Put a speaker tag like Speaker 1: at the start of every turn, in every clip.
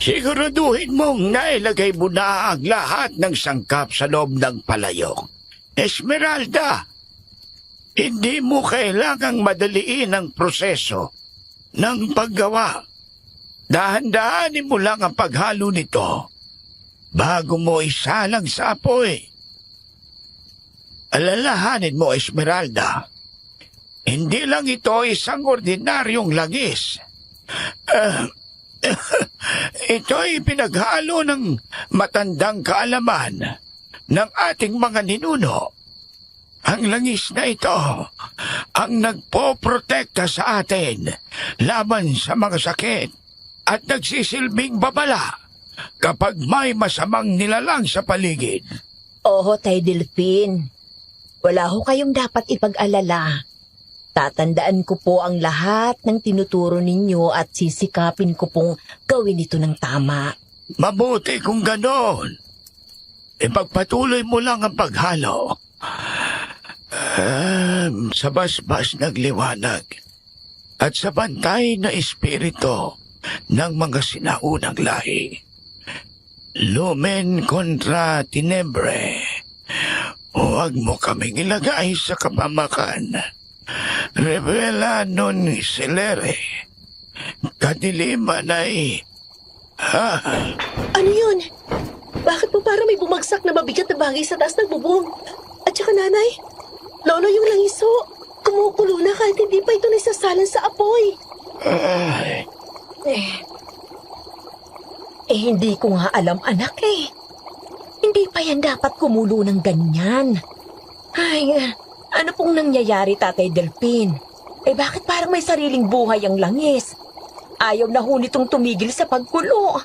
Speaker 1: Siguraduhin mong nailagay mo na ang lahat ng sangkap sa loob ng palayok. Esmeralda, hindi mo kailangang madaliin ang proseso ng paggawa. Dahan-dahanin mo lang ang paghalo nito bago mo isalang sa apoy. Alalahanin mo, Esmeralda, hindi lang ito isang ordinaryong langis. Ito'y pinaghalo ng matandang kaalaman ng ating mga ninuno. Ang langis na ito ang nagpoprotekta sa atin laban sa mga sakit at nagsisilbing babala kapag may masamang nilalang sa paligid.
Speaker 2: Oo, Tay Delphine. Wala ho kayong dapat ipag-alala. Tatandaan ko po ang lahat ng tinuturo ninyo at sisikapin ko pong gawin ito ng tama.
Speaker 1: Mabuti kung ganon. Ipagpatuloy mo lang ang paghalo. Sa basbas nagliwanag at sa bantay na espiritu ng mga sinaunang lahi. Lumen contra tenebre. Huwag mo kaming ilagay sa kapamakan. Revela non celere. Kadiliman ay...
Speaker 3: Ano yun? Bakit po parang may bumagsak na mabigat na bagay sa taas ng bubong? At saka nanay, lolo yung langiso. Kumukulo na kahit hindi pa ito naisasalan sa apoy.
Speaker 2: Hindi ko nga alam, anak eh. Hindi pa yan dapat kumulo ng ganyan. Ay, ano pong nangyayari, Tatay Delphine? Bakit parang may sariling buhay ang langis? Ayaw na ho nitong tumigil sa pagkulo.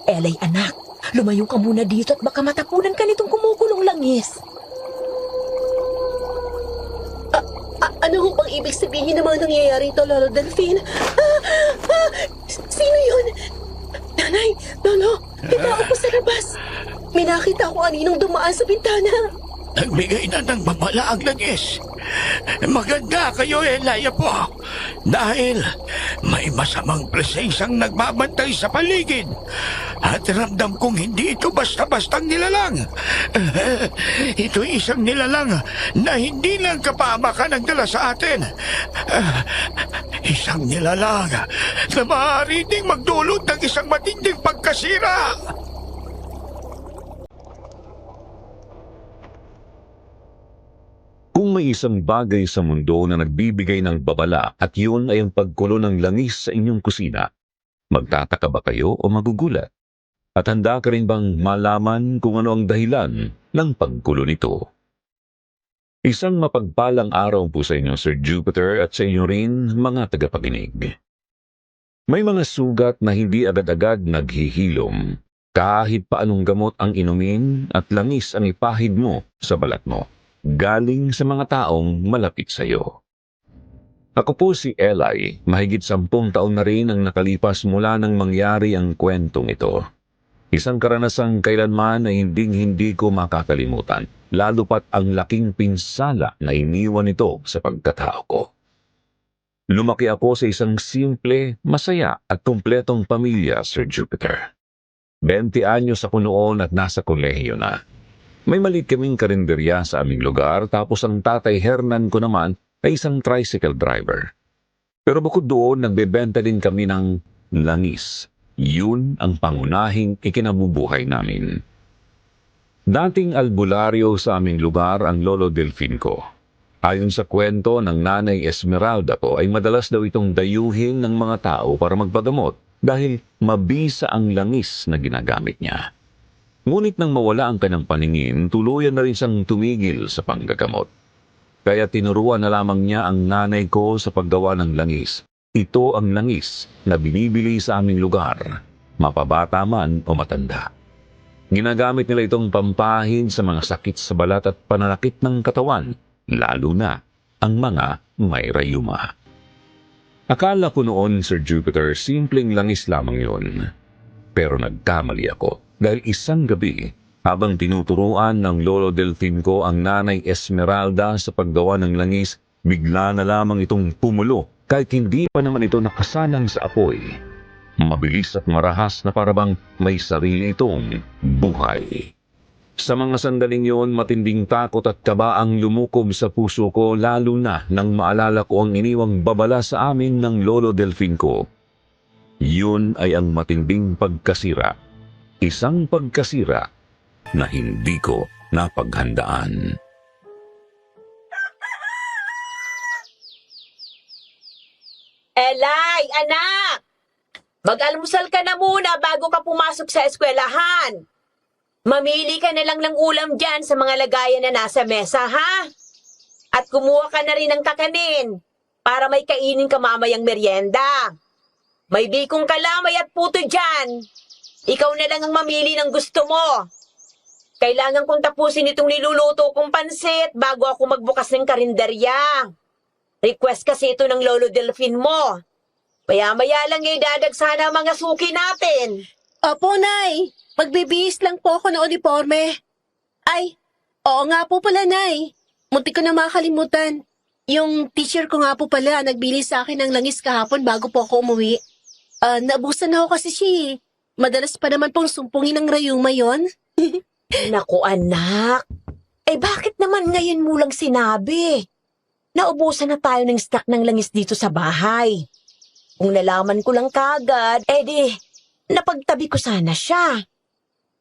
Speaker 2: Elay, anak, lumayo ka muna dito at baka matapunan ka nitong kumukulong langis.
Speaker 3: Ano ho bang ibig sabihin ng mga nangyayari ito, Lolo Delphine? Sino yun? Nanay, Lolo, itao po sa labas. May nakita ko aninong dumaan sa bintana.
Speaker 1: Nagbigay na ng babala ang langis. Maganda kayo, Elaya po. Dahil may masamang presensyang nagbabantay sa paligid. At ramdam kong hindi ito basta-bastang nilalang. Ito'y isang nilalang na hindi lang kapamakan ang dala sa atin. Isang nilalang na maaari ding magdulot ng isang matinding pagkasira.
Speaker 4: Kung may isang bagay sa mundo na nagbibigay ng babala at yun ay ang pagkulo ng langis sa inyong kusina, magtataka ba kayo o magugulat? At handa ka rin bang malaman kung ano ang dahilan ng pagkulo nito? Isang mapagpalang araw po sa inyo, Sir Jupiter, at sa inyo rin, mga tagapakinig. May mga sugat na hindi agad-agad naghihilom, kahit pa anong gamot ang inumin at langis ang ipahid mo sa balat mo, galing sa mga taong malapit sa iyo. Ako po si Eli, mahigit 10 taon na rin ang nakalipas mula nang mangyari ang kwentong ito. Isang karanasang kailanman na hindi ko makakalimutan, lalo pat ang laking pinsala na iniwan nito sa pagkatao ko. Lumaki ako sa isang simple, masaya at kumpletong pamilya, Sir Jupiter. 20 anyos ako noon at nasa kolehiyo na. May maliit kaming karinderya sa aming lugar, tapos ang tatay Hernan ko naman ay isang tricycle driver. Pero bukod doon, nagbebenta din kami ng langis. Yun ang pangunahing ikinabubuhay namin. Dating albularyo sa aming lugar ang Lolo Delphine ko. Ayon sa kwento ng Nanay Esmeralda ko ay madalas daw itong dayuhin ng mga tao para magpagamot dahil mabisa ang langis na ginagamit niya. Ngunit nang mawala ang kanyang paningin, tuluyan na rin siyang tumigil sa panggagamot. Kaya tinuruan na lamang niya ang nanay ko sa paggawa ng langis. Ito ang langis na binibili sa aming lugar, mapabata man o matanda. Ginagamit nila itong pampahid sa mga sakit sa balat at pananakit ng katawan, lalo na ang mga may rayuma. Akala ko noon, Sir Jupiter, simpleng langis lamang yun. Pero nagkamali ako. Dahil isang gabi, habang tinuturuan ng Lolo Delphine ko ang Nanay Esmeralda sa paggawa ng langis, bigla na lamang itong pumulo kahit hindi pa naman ito nakasanang sa apoy. Mabilis at marahas na parabang may sarili itong buhay. Sa mga sandaling yon, matinding takot at kaba ang lumukob sa puso ko, lalo na nang maalala ko ang iniwang babala sa amin ng lolo Delfin ko. Yun ay ang matinding pagkasira. Isang pagkasira na hindi ko napaghandaan.
Speaker 2: Elay, anak! Mag-almusal ka na muna bago ka pumasok sa eskwelahan. Mamili ka na lang ng ulam dyan sa mga lagayan na nasa mesa, ha? At kumuha ka na rin ng kakanin para may kainin ka mamayang merienda. May bikong kalamay at puto dyan. Ikaw na lang ang mamili ng gusto mo. Kailangan kong tapusin itong niluluto kong pansit bago ako magbukas ng karinderya. Request kasi ito ng Lolo Delfin mo. Maya-maya lang idadagsana ang mga suki natin.
Speaker 3: Opo, Nay. Magbibihis lang po ako ng uniforme. Ay, oo nga po pala, Nay. Muntik ko na makalimutan. Yung teacher ko nga po pala nagbili sa akin ng langis kahapon bago po ako umuwi. Naubusan na ako kasi siya eh. Madalas pa naman pong sumpungin ng rayuma yon.
Speaker 2: Naku anak, bakit naman ngayon mo lang sinabi? Naubusan na tayo ng stock ng langis dito sa bahay. Kung nalaman ko lang kagad, napagtabi ko sana siya.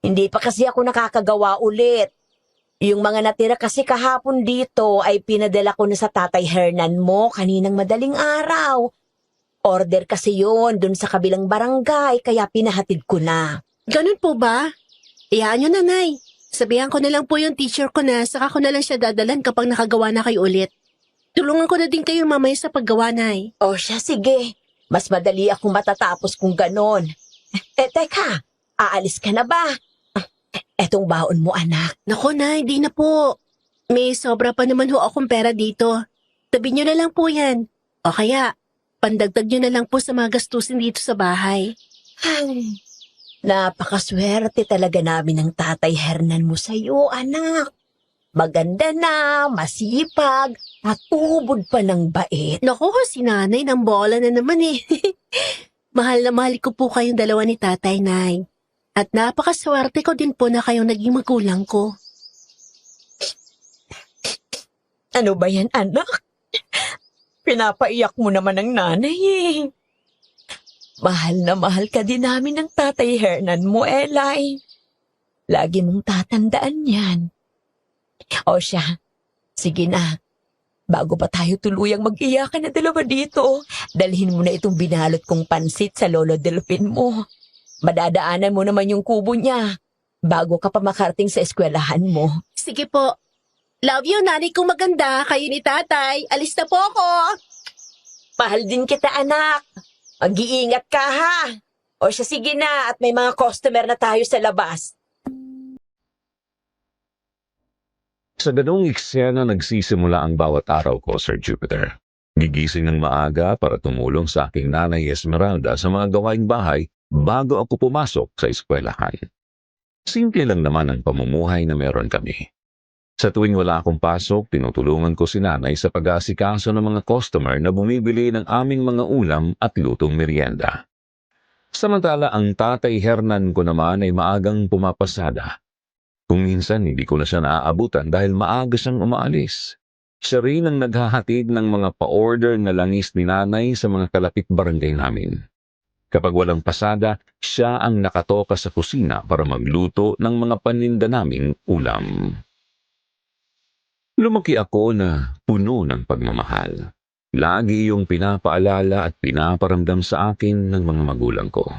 Speaker 2: Hindi pa kasi ako nakakagawa ulit. Yung mga natira kasi kahapon dito ay pinadala ko na sa Tatay Hernan mo kaninang madaling araw. Order kasi yon dun sa kabilang barangay kaya pinahatid ko na.
Speaker 3: Ganun po ba? Iyaan nyo, Nanay. Sabihan ko na lang po yung teacher ko na saka ko na lang siya dadalan kapag nakagawa na kayo ulit. Tulungan ko na din kayo mamaya sa paggawa, Nay.
Speaker 2: O siya, sige. Mas madali akong matatapos kung ganon. Teka, aalis ka na ba? Etong baon mo, anak.
Speaker 3: Naku, Nay, di na po. May sobra pa naman ho akong pera dito. Tabi nyo na lang po yan. O kaya, pandagdag nyo na lang po sa mga gastusin dito sa bahay.
Speaker 2: Ay, napakaswerte talaga namin ng Tatay Hernan mo sa'yo, anak. Maganda na, masipag, at ubod pa ng bait.
Speaker 3: Naku, si Nanay ng bola na naman eh. Mahal na mahal ko po kayong dalawa ni Tatay, Nay. At napakaswerte ko din po na kayong naging magulang ko.
Speaker 2: Ano ba yan, anak? Pinapaiyak mo naman ang nanay eh. Mahal na mahal ka din namin ng Tatay Hernan mo, Elay. Lagi mong tatandaan yan. O siya, sige na. Bago pa tayo tuluyang mag-iyakan na dalawa dito, dalhin mo na itong binalot kong pansit sa Lolo Delfin mo. Madadaanan mo naman yung kubo niya bago ka pa makarating sa eskwelahan mo.
Speaker 3: Sige po. Love you, Nanay kong maganda. Kayo ni Tatay. Alis na po ako.
Speaker 2: Mahal din kita, anak. Mag-iingat ka, ha? O siya, sige na, at may mga customer na tayo sa labas.
Speaker 4: Sa ganong eksena nagsisimula ang bawat araw ko, Sir Jupiter. Gigising ng maaga para tumulong sa aking nanay Esmeralda sa mga gawaing bahay bago ako pumasok sa eskwelahan. Simple lang naman ang pamumuhay na meron kami. Sa tuwing wala akong pasok, tinutulungan ko si nanay sa pag-aasikaso ng mga customer na bumibili ng aming mga ulam at lutong merienda. Samantala ang Tatay Hernan ko naman ay maagang pumapasada. Kung minsan hindi ko na siya naaabutan dahil maaga siyang umaalis. Siya rin ang naghahatid ng mga pa-order na langis ni nanay sa mga kalapit barangay namin. Kapag walang pasada, siya ang nakatoka sa kusina para magluto ng mga paninda naming ulam. Lumaki ako na puno ng pagmamahal. Lagi iyong pinapaalala at pinaparamdam sa akin ng mga magulang ko,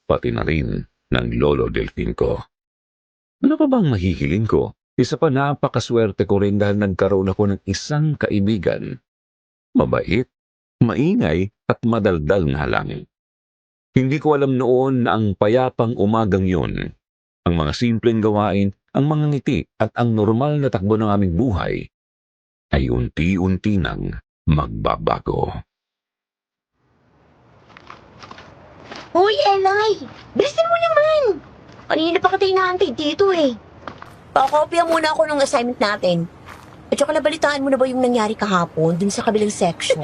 Speaker 4: pati na rin ng Lolo Delfin ko. Ano pa bang mahihiling ko? Isa pa napakaswerte ko rin dahil nagkaroon ako ng isang kaibigan. Mabait, maingay at madaldal nga lang. Hindi ko alam noon na ang payapang umagang yun, ang mga simpleng gawain, ang mga ngiti at ang normal na takbo ng aming buhay ay unti-unti nang magbabago.
Speaker 2: Hoy, Elay! Bilisan mo naman! Kanina pa kita inaantay dito eh. Pakopya muna ako ng assignment natin. At saka nabalitaan mo na ba yung nangyari kahapon dun sa kabilang section?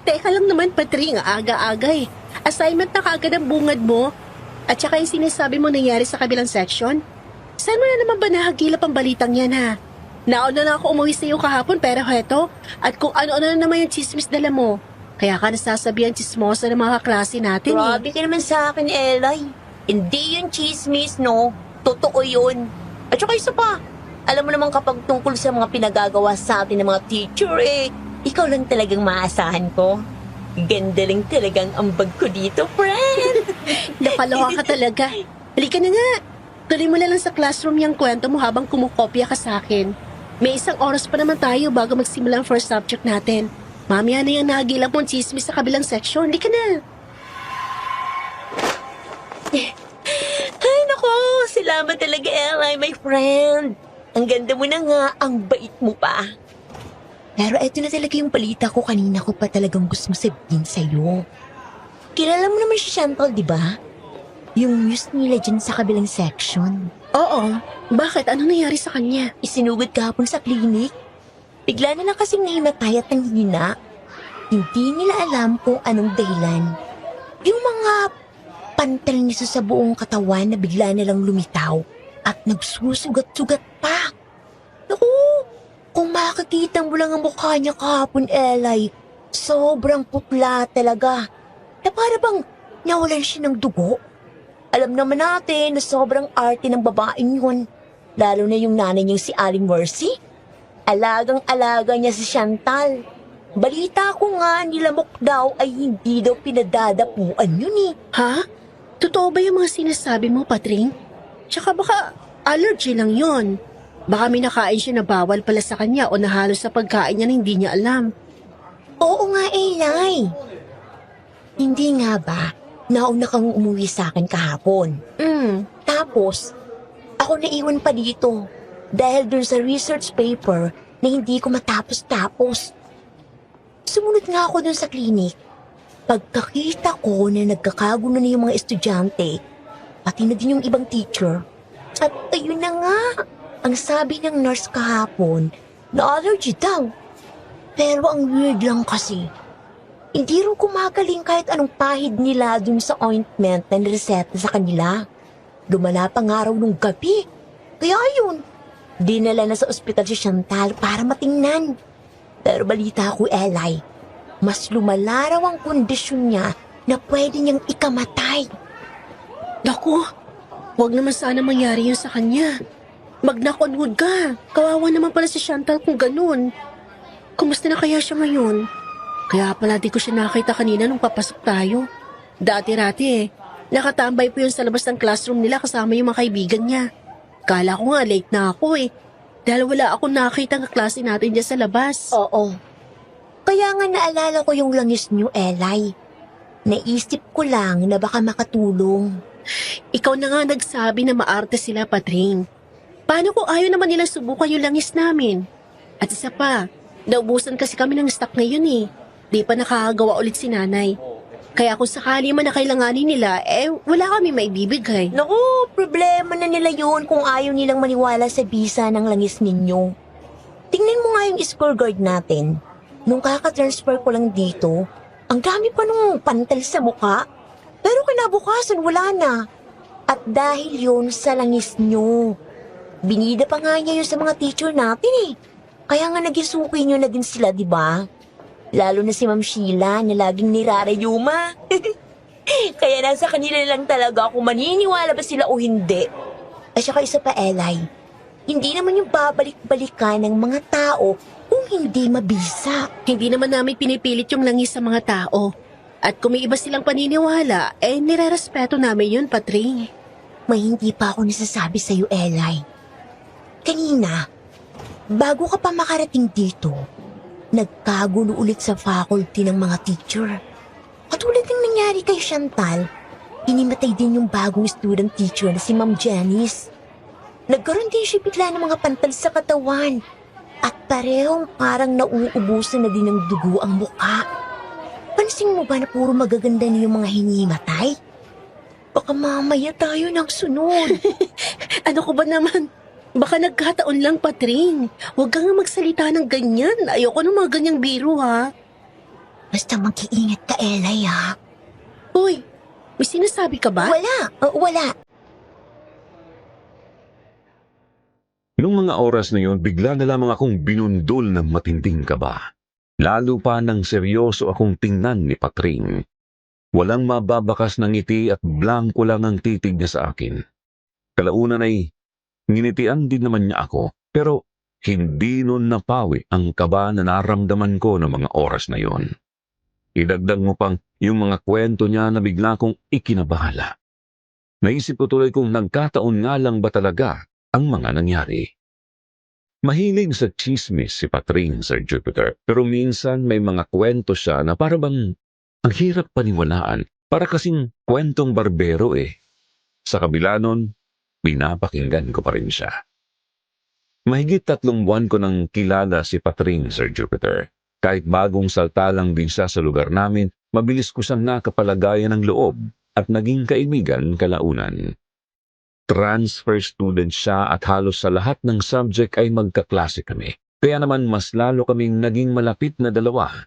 Speaker 3: Teka lang naman, Patring, aga-aga eh. Assignment na kaagad ang bungad mo. At saka yung sinasabi mo nangyari sa kabilang section. Saan mo na naman ba nahagilap ang balitang yan ha? Nauna na ako umuwi sa iyo kahapon pero heto. At kung ano-ano na naman yung chismis dala mo. Kaya ka nasasabihan chismosa ng mga kaklase natin eh.
Speaker 2: Grabe ka naman sa akin, Elay. Hindi yun chismis, no? Totoo yun. At saka isa pa, alam mo naman kapag tungkol sa mga pinagagawa sa atin ng mga teacher, ikaw lang talagang maasahan ko. Ganda lang talagang ambag ko dito, friend.
Speaker 3: Nakaloka ka talaga. Halika na nga. Tuloy mo na lang sa classroom yung kwento mo habang kumukopya ka sa akin. May 1 oras pa naman tayo bago magsimula ang first subject natin. Mamaya na yung nahagilap mong chismis sa kabilang section. Halika na.
Speaker 2: Ay, nako. Salamat talaga, Elay, my friend. Ang ganda mo na nga, ang bait mo pa. Pero eto na talaga yung balita ko kanina ko pa talagang gusto mo sabihin sa'yo. Kilala mo naman si Chantal, di ba? Yung muse nila dyan sa kabilang section.
Speaker 3: Oo. Bakit? Anong nangyari sa kanya?
Speaker 2: Isinugod kahapon sa klinik. Bigla na lang kasing nahimatay at nanghina. Hindi nila alam kung anong dahilan. Yung mga pantal niya sa buong katawan na bigla na lang lumitaw at nagsusugat-sugat pa. Naku, kung makikita mo lang ang mukha niya kahapon, Elay, sobrang putla talaga. Na para bang nawalan siya ng dugo. Alam naman natin na sobrang arte ng babaeng yun. Lalo na yung nanay niyang si Aling Mercy. Alagang-alaga niya si Chantal. Balita ko nga nilamok daw ay hindi daw pinadadapuan yun eh.
Speaker 3: Ha? Totoo ba yung mga sinasabi mo, Patring? Tsaka baka allergy lang yon. Baka may nakain siya na bawal pala sa kanya o nahalo sa pagkain niya na hindi niya alam.
Speaker 2: Oo nga, Elay. Hindi nga ba? Nauna kang umuwi sa akin kahapon. Tapos, ako naiwan pa dito. Dahil dun sa research paper na hindi ko matapos-tapos. Sumunod nga ako dun sa klinik. Pagkakita ko na nagkakagulo na yung mga estudyante, pati na din yung ibang teacher. At ayun na nga, ang sabi ng nurse kahapon, na allergy daw. Pero ang weird lang kasi, hindi rin kumagaling kahit anong pahid nila dun sa ointment na nireseta sa kanila. Lumala pa nga raw nung gabi. Kaya yun, dinala na sa ospital si Chantal para matingnan. Pero balita ko, Elay, mas lumala raw ang kondisyon niya na pwede niyang ikamatay.
Speaker 3: Naku, wag naman sana mangyari yun sa kanya. Mag-knock on wood ka. Kawawa naman pala si Chantal kung ganun. Kumusta na kaya siya ngayon? Kaya pala di ko siya nakita kanina nung papasok tayo. Dati-rati nakatambay po yun sa labas ng classroom nila kasama yung mga kaibigan niya. Kala ko nga late na ako dahil wala akong nakita ng klase natin dyan sa labas.
Speaker 2: Oo. Kaya nga naalala ko yung langis niyo, Elay. Naisip ko lang na baka makatulong.
Speaker 3: Ikaw na nga nagsabi na maarte sila, Patring. Paano kung ayaw naman nila subukan yung langis namin? At isa pa, naubusan kasi kami ng stock ngayon Di pa nakakagawa ulit si nanay. Kaya kung sakali man na kailanganin nila, wala kami maibibigay.
Speaker 2: Naku, problema na nila yun kung ayaw nilang maniwala sa bisa ng langis ninyo. Tingnan mo nga yung scorecard natin. Nung kaka-transfer ko lang dito, ang dami pa nung pantal sa mukha. Pero kinabukasan wala na. At dahil yun sa langis nyo. Binida pa nga niya yun sa mga teacher natin Kaya nga nagisuki nyo na din sila, di ba? Lalo na si Ma'am Sheila na laging nirarayuma. Kaya nasa kanila lang talaga kung maniniwala ba sila o hindi. At saka isa pa, Elay, hindi naman yung babalik-balikan ng mga tao kung hindi mabisa.
Speaker 3: Hindi naman namin pinipilit yung langis sa mga tao. At kung may iba silang paniniwala, nirerespeto namin yun, Patring.
Speaker 2: May hindi pa ako nasasabi sa'yo, Elay. Kanina, bago ka pa makarating dito, nagkagulo ulit sa faculty ng mga teacher. Katulad ng nangyari kay Chantal, inimatay din yung bagong student teacher na si Ma'am Janice. Nagkaroon din siya bigla ng mga pantal sa katawan at parehong parang nauubusan na din ng dugo ang mukha. Pansin mo ba na puro magaganda na yung mga hinimatay? Baka mamaya tayo ng sunod.
Speaker 3: Ano ko ba naman? Baka nagkataon lang, Patring. Huwag kang nga magsalita ng ganyan. Ayoko ng mga ganyang biro, ha?
Speaker 2: Basta mag-iingat ka, Elay, ha?
Speaker 3: Hoy, may sinasabi ka ba?
Speaker 2: Wala.
Speaker 4: Noong mga oras na yun, bigla na lamang akong binundol ng matinding kaba. Lalo pa nang seryoso akong tingnan ni Patring. Walang mababakas ng ngiti at blanko lang ang titig niya sa akin. Kalaunan ay nginitian din naman niya ako, pero hindi nun napawi ang kaba na naramdaman ko ng mga oras na yon. Idagdag mo pang yung mga kwento niya na bigla kong ikinabahala. Naisip ko tuloy kung nagkataon nga lang ba talaga ang mga nangyari. Mahilig sa chismis si Patring, Sir Jupiter, pero minsan may mga kwento siya na para bang ang hirap paniwalaan, para kasing kwentong barbero eh. Sa kabila nun, pinapakinggan ko pa rin siya. Mahigit 3 buwan ko nang kilala si Patring, Sir Jupiter. Kahit bagong salta lang din siya sa lugar namin, mabilis ko siyang nakapalagayan ng loob at naging kaibigan kalaunan. Transfer student siya at halos sa lahat ng subject ay magkaklase kami. Kaya naman mas lalo kaming naging malapit na dalawa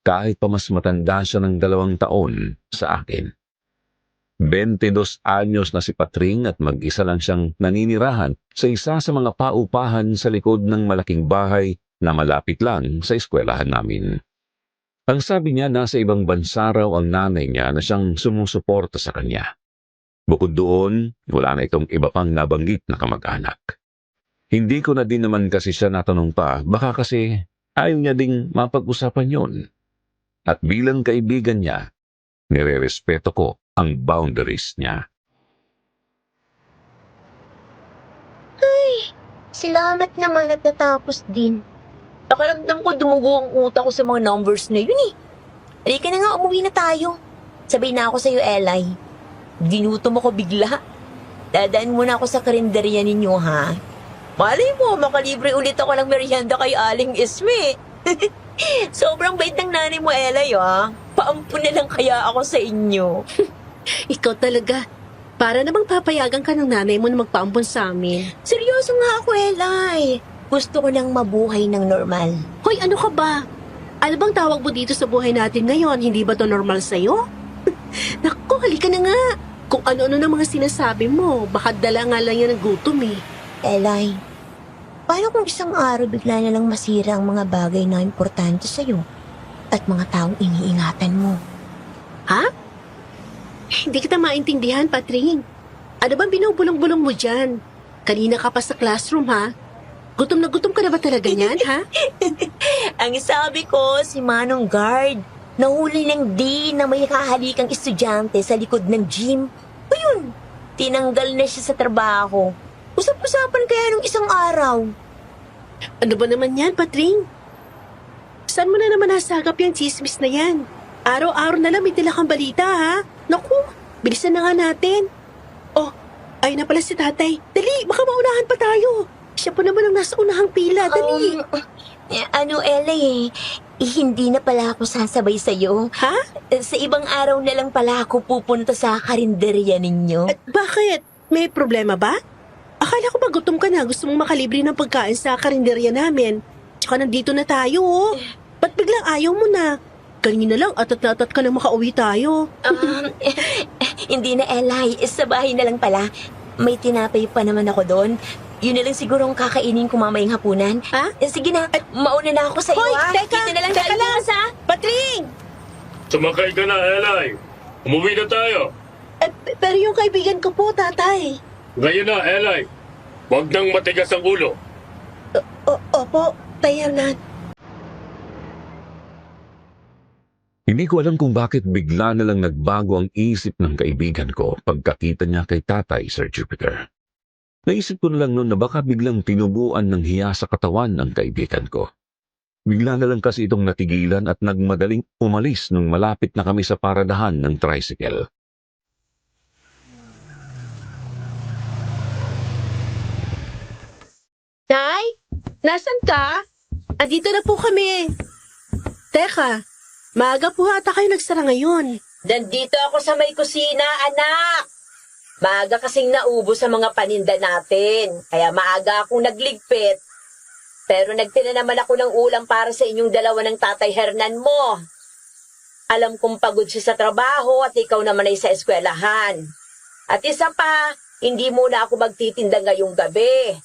Speaker 4: kahit pa mas matanda siya ng 2 taon sa akin. 22 anyos na si Patring at mag-isa lang siyang naninirahan sa isa sa mga paupahan sa likod ng malaking bahay na malapit lang sa eskwelahan namin. Ang sabi niya nasa ibang bansa raw ang nanay niya na siyang sumusuporta sa kanya. Bukod doon, wala na itong iba pang nabanggit na kamag-anak. Hindi ko na din naman kasi siya natanong pa, baka kasi ayaw niya ding mapag-usapan yon. At bilang kaibigan niya, nire-respeto ko ang boundaries niya.
Speaker 2: Salamat naman at natapos din. Nakaramdam ko dumugo ang utak ko sa mga numbers na yun, eh. Halika na nga, umuwi na tayo. Sabay na ako sa'yo, Elay. Ginutom ako bigla. Dadaan muna ako sa karinderya ninyo, ha? Malay mo, makalibre ulit ako ng merienda kay Aling Isme. Sobrang bait ng nanay mo, Elay, ha? Paampun na lang kaya ako sa inyo.
Speaker 3: Ikaw talaga. Para namang papayagan ka ng nanay mo na magpaampon sa amin.
Speaker 2: Seryoso nga ako, Elay. Gusto ko nang mabuhay ng normal.
Speaker 3: Hoy, ano ka ba? Ano bang tawag mo dito sa buhay natin ngayon? Hindi ba to normal sa'yo? Naku, halika na nga. Kung ano-ano na mga sinasabi mo, baka dala nga lang yan ng gutom eh.
Speaker 2: Elay, paano kung isang araw bigla na lang masira ang mga bagay na importante sa'yo at mga taong iniingatan mo?
Speaker 3: Ha? Hindi kita maintindihan, Patring. Ano bang binubulong-bulong mo dyan? Kanina ka pa sa classroom, ha? Gutom na gutom ka na ba talaga niyan, ha?
Speaker 2: Ang sabi ko, si Manong Guard, nahuli ng dean na may kahalikang estudyante sa likod ng gym. Ayun, tinanggal na siya sa trabaho. Usap-usapan kaya nung isang araw.
Speaker 3: Ano ba naman yan, Patring? Saan mo na naman nasagap yung chismis na yan? Araw-araw na lang may dala kang balita, ha? Naku, bilisan na nga natin. Oh, ayun na pala si tatay. Dali, baka maunahan pa tayo. Siya pa naman ang nasa unahang pila. Dali.
Speaker 2: Elay, hindi na pala ako sasabay sa'yo.
Speaker 3: Ha?
Speaker 2: Sa ibang araw na lang pala ako pupunta sa karinderya ninyo.
Speaker 3: At bakit? May problema ba? Akala ko ba gutom ka na, gusto mong makalibre ng pagkain sa karinderya namin. Tsaka nandito na tayo, oh. Ba't biglang ayaw mo na? Kanina lang atat na atat ka na makauwi tayo.
Speaker 2: Hindi na, Elay. Sa bahay na lang pala. May tinapay pa naman ako doon. Yun na lang siguro ang kakainin ko mamayang hapunan.
Speaker 3: Ha?
Speaker 2: Sige na, mauna na ako sa'yo,
Speaker 3: Hoy,
Speaker 2: ha?
Speaker 3: teka,
Speaker 2: Dito na lang
Speaker 3: teka
Speaker 2: tayo
Speaker 3: lang.
Speaker 2: bukas, ha?
Speaker 3: Patring!
Speaker 5: Sumakay ka na, Elay. Umuwi na tayo.
Speaker 3: Pero yung kaibigan ko po, tatay.
Speaker 5: Ngayon na, Elay. Huwag nang matigas ang ulo.
Speaker 3: Opo, Tay Hernán.
Speaker 4: Hindi ko alam kung bakit bigla na lang nagbago ang isip ng kaibigan ko pagkakita niya kay tatay, Sir Jupiter. Naisip ko na lang noon na baka biglang tinubuan ng hiya sa katawan ng kaibigan ko. Bigla na lang kasi itong natigilan at nagmadaling umalis nung malapit na kami sa paradahan ng tricycle.
Speaker 3: Tay, nasan ka? Andito na po kami. Teka, maaga po ata kayo nagsara ngayon.
Speaker 2: Nandito ako sa may kusina, anak. Maaga kasing naubos sa mga paninda natin, kaya maaga akong nagligpit. Pero nagtira naman ako ng ulam para sa inyong dalawa ng Tatay Hernan mo. Alam kong pagod siya sa trabaho at ikaw naman ay sa eskwelahan. At isa pa, hindi muna ako magtitinda ngayong gabi.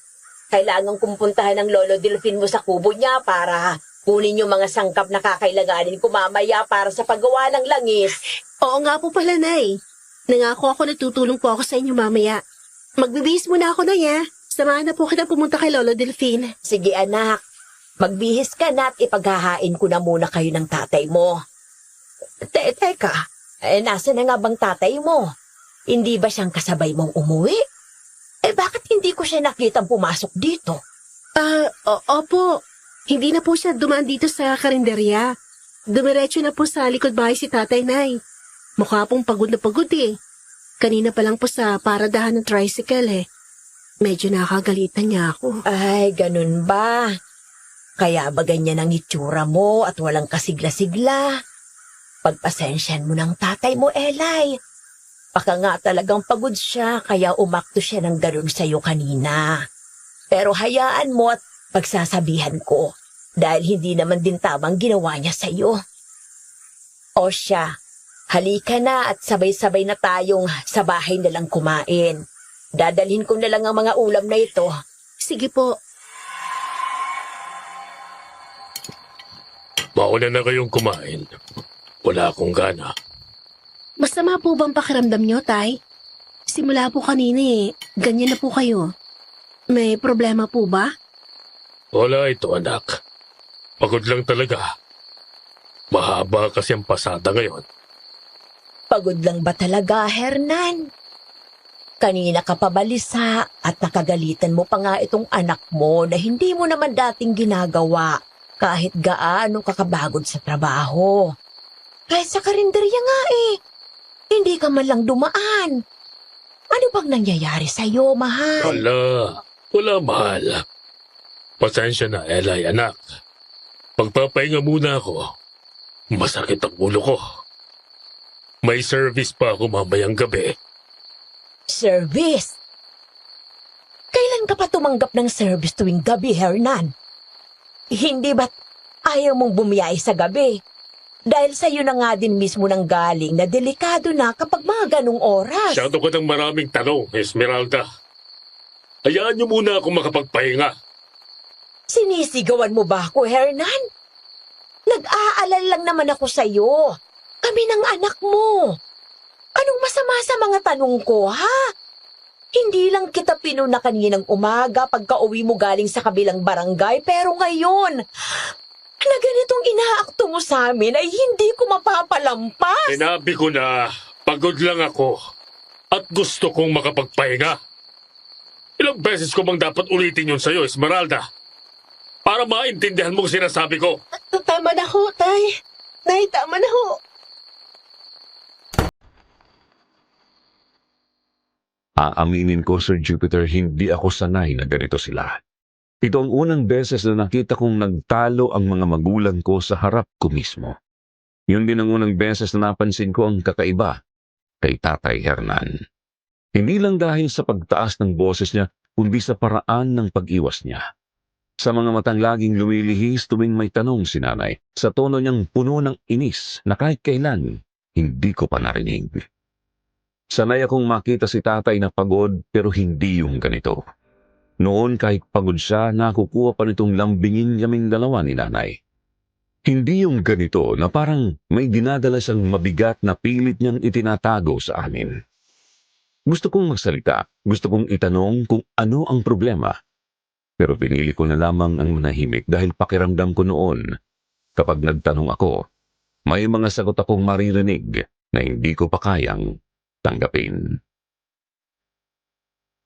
Speaker 2: Kailangan kong puntahan ng Lolo Delfin mo sa kubo niya para kunin yung mga sangkap na kakailanganin ko mamaya para sa paggawa ng langis.
Speaker 3: Oo nga po pala, Nay. Nangako ako na tutulong po ako sa inyo mamaya. Magbibihis muna ako, Nay, ha? Samahan na po kita pumunta kay Lolo Delfin.
Speaker 2: Sige anak, magbihis ka na at ipaghahain ko na muna kayo ng tatay mo. Teka, nasa na nga bang tatay mo? Hindi ba siyang kasabay mong umuwi? Bakit hindi ko siya nakitang pumasok dito?
Speaker 3: Opo. Hindi na po siya dumaan dito sa karinderya. Dumiretso na po sa likod bahay si Tatay, Nay. Mukha pong pagod na pagod eh. Kanina pa lang po sa paradahan ng tricycle eh. Medyo nakagalitan niya ako.
Speaker 2: Ay, ganun ba? Kaya ba ganyan ang itsura mo at walang kasigla-sigla? Pagpasensyan mo ng tatay mo, Elay. Baka nga talagang pagod siya, kaya umakto siya ng ganun sa'yo kanina. Pero hayaan mo at pagsasabihan ko, dahil hindi naman din tamang ginawa niya sa'yo. O siya, halika na at sabay-sabay na tayong sa bahay na lang kumain. Dadalhin ko na lang ang mga ulam na ito.
Speaker 3: Sige po.
Speaker 5: Mauna na kayong kumain. Wala akong gana.
Speaker 3: Masama po bang pakiramdam niyo, Tay? Simula po kanina eh. Ganyan na po kayo. May problema po ba?
Speaker 5: Wala ito, anak. Pagod lang talaga. Mahaba kasi ang pasada ngayon.
Speaker 2: Pagod lang ba talaga, Hernan? Kanina ka pa balisa at nakagalitan mo pa nga itong anak mo na hindi mo naman dating ginagawa kahit gaano kakabagod sa trabaho. Kahit sa karinderya nga eh. Hindi ka man lang dumaan. Ano bang nangyayari sa'yo, mahal?
Speaker 5: Wala mahal. Pasensya na, Elay, anak. Pagpapahinga muna ako. Masakit ang ulo ko. May service pa ako mamayang gabi.
Speaker 2: Service? Kailan ka pa tumanggap ng service tuwing gabi, Hernan? Hindi ba't ayaw mong bumiyahe sa gabi? Dahil sa'yo na nga din mismo nang galing na delikado na kapag mga ganong oras.
Speaker 5: Masyado ka ng maraming tanong, Esmeralda. Hayaan niyo muna ako makapagpahinga.
Speaker 2: Sinisigawan mo ba ako, Hernan? Nag-aalala lang naman ako sa'yo. Kami ng anak mo. Anong masama sa mga tanong ko, ha? Hindi lang kita pinuna kaninang umaga pagka uwi mo galing sa kabilang barangay, pero ngayon, na ganitong inaakto mo sa amin ay hindi ko mapapalampas.
Speaker 5: Sinabi ko na pagod lang ako at gusto kong makapagpahinga. Ilang beses ko bang dapat ulitin yun sa'yo, Esmeralda? Para maintindihan mo sinasabi ko.
Speaker 3: Tama na ho, Tay. Nay, tama na ho.
Speaker 4: Aaminin ko, Sir Jupiter, hindi ako sanay na ganito sila. Ito ang unang beses na nakita kong nagtalo ang mga magulang ko sa harap ko mismo. Yun din ang unang beses na napansin ko ang kakaiba kay Tatay Hernan. Hindi lang dahil sa pagtaas ng boses niya, kundi sa paraan ng pag-iwas niya. Sa mga matang laging lumilihis tuwing may tanong si nanay, sa tono niyang puno ng inis na kahit kailan hindi ko pa narinig. Sanay akong makita si tatay na pagod pero hindi yung ganito. Noon kahit pagod siya, nakukuha pa nitong lambingin kaming dalawa ni nanay. Hindi yung ganito na parang may dinadala siyang mabigat na pilit niyang itinatago sa amin. Gusto kong magsalita, gusto kong itanong kung ano ang problema. Pero pinili ko na lamang ang manahimik dahil pakiramdam ko noon, kapag nagtanong ako, may mga sagot akong maririnig na hindi ko pa kayang tanggapin.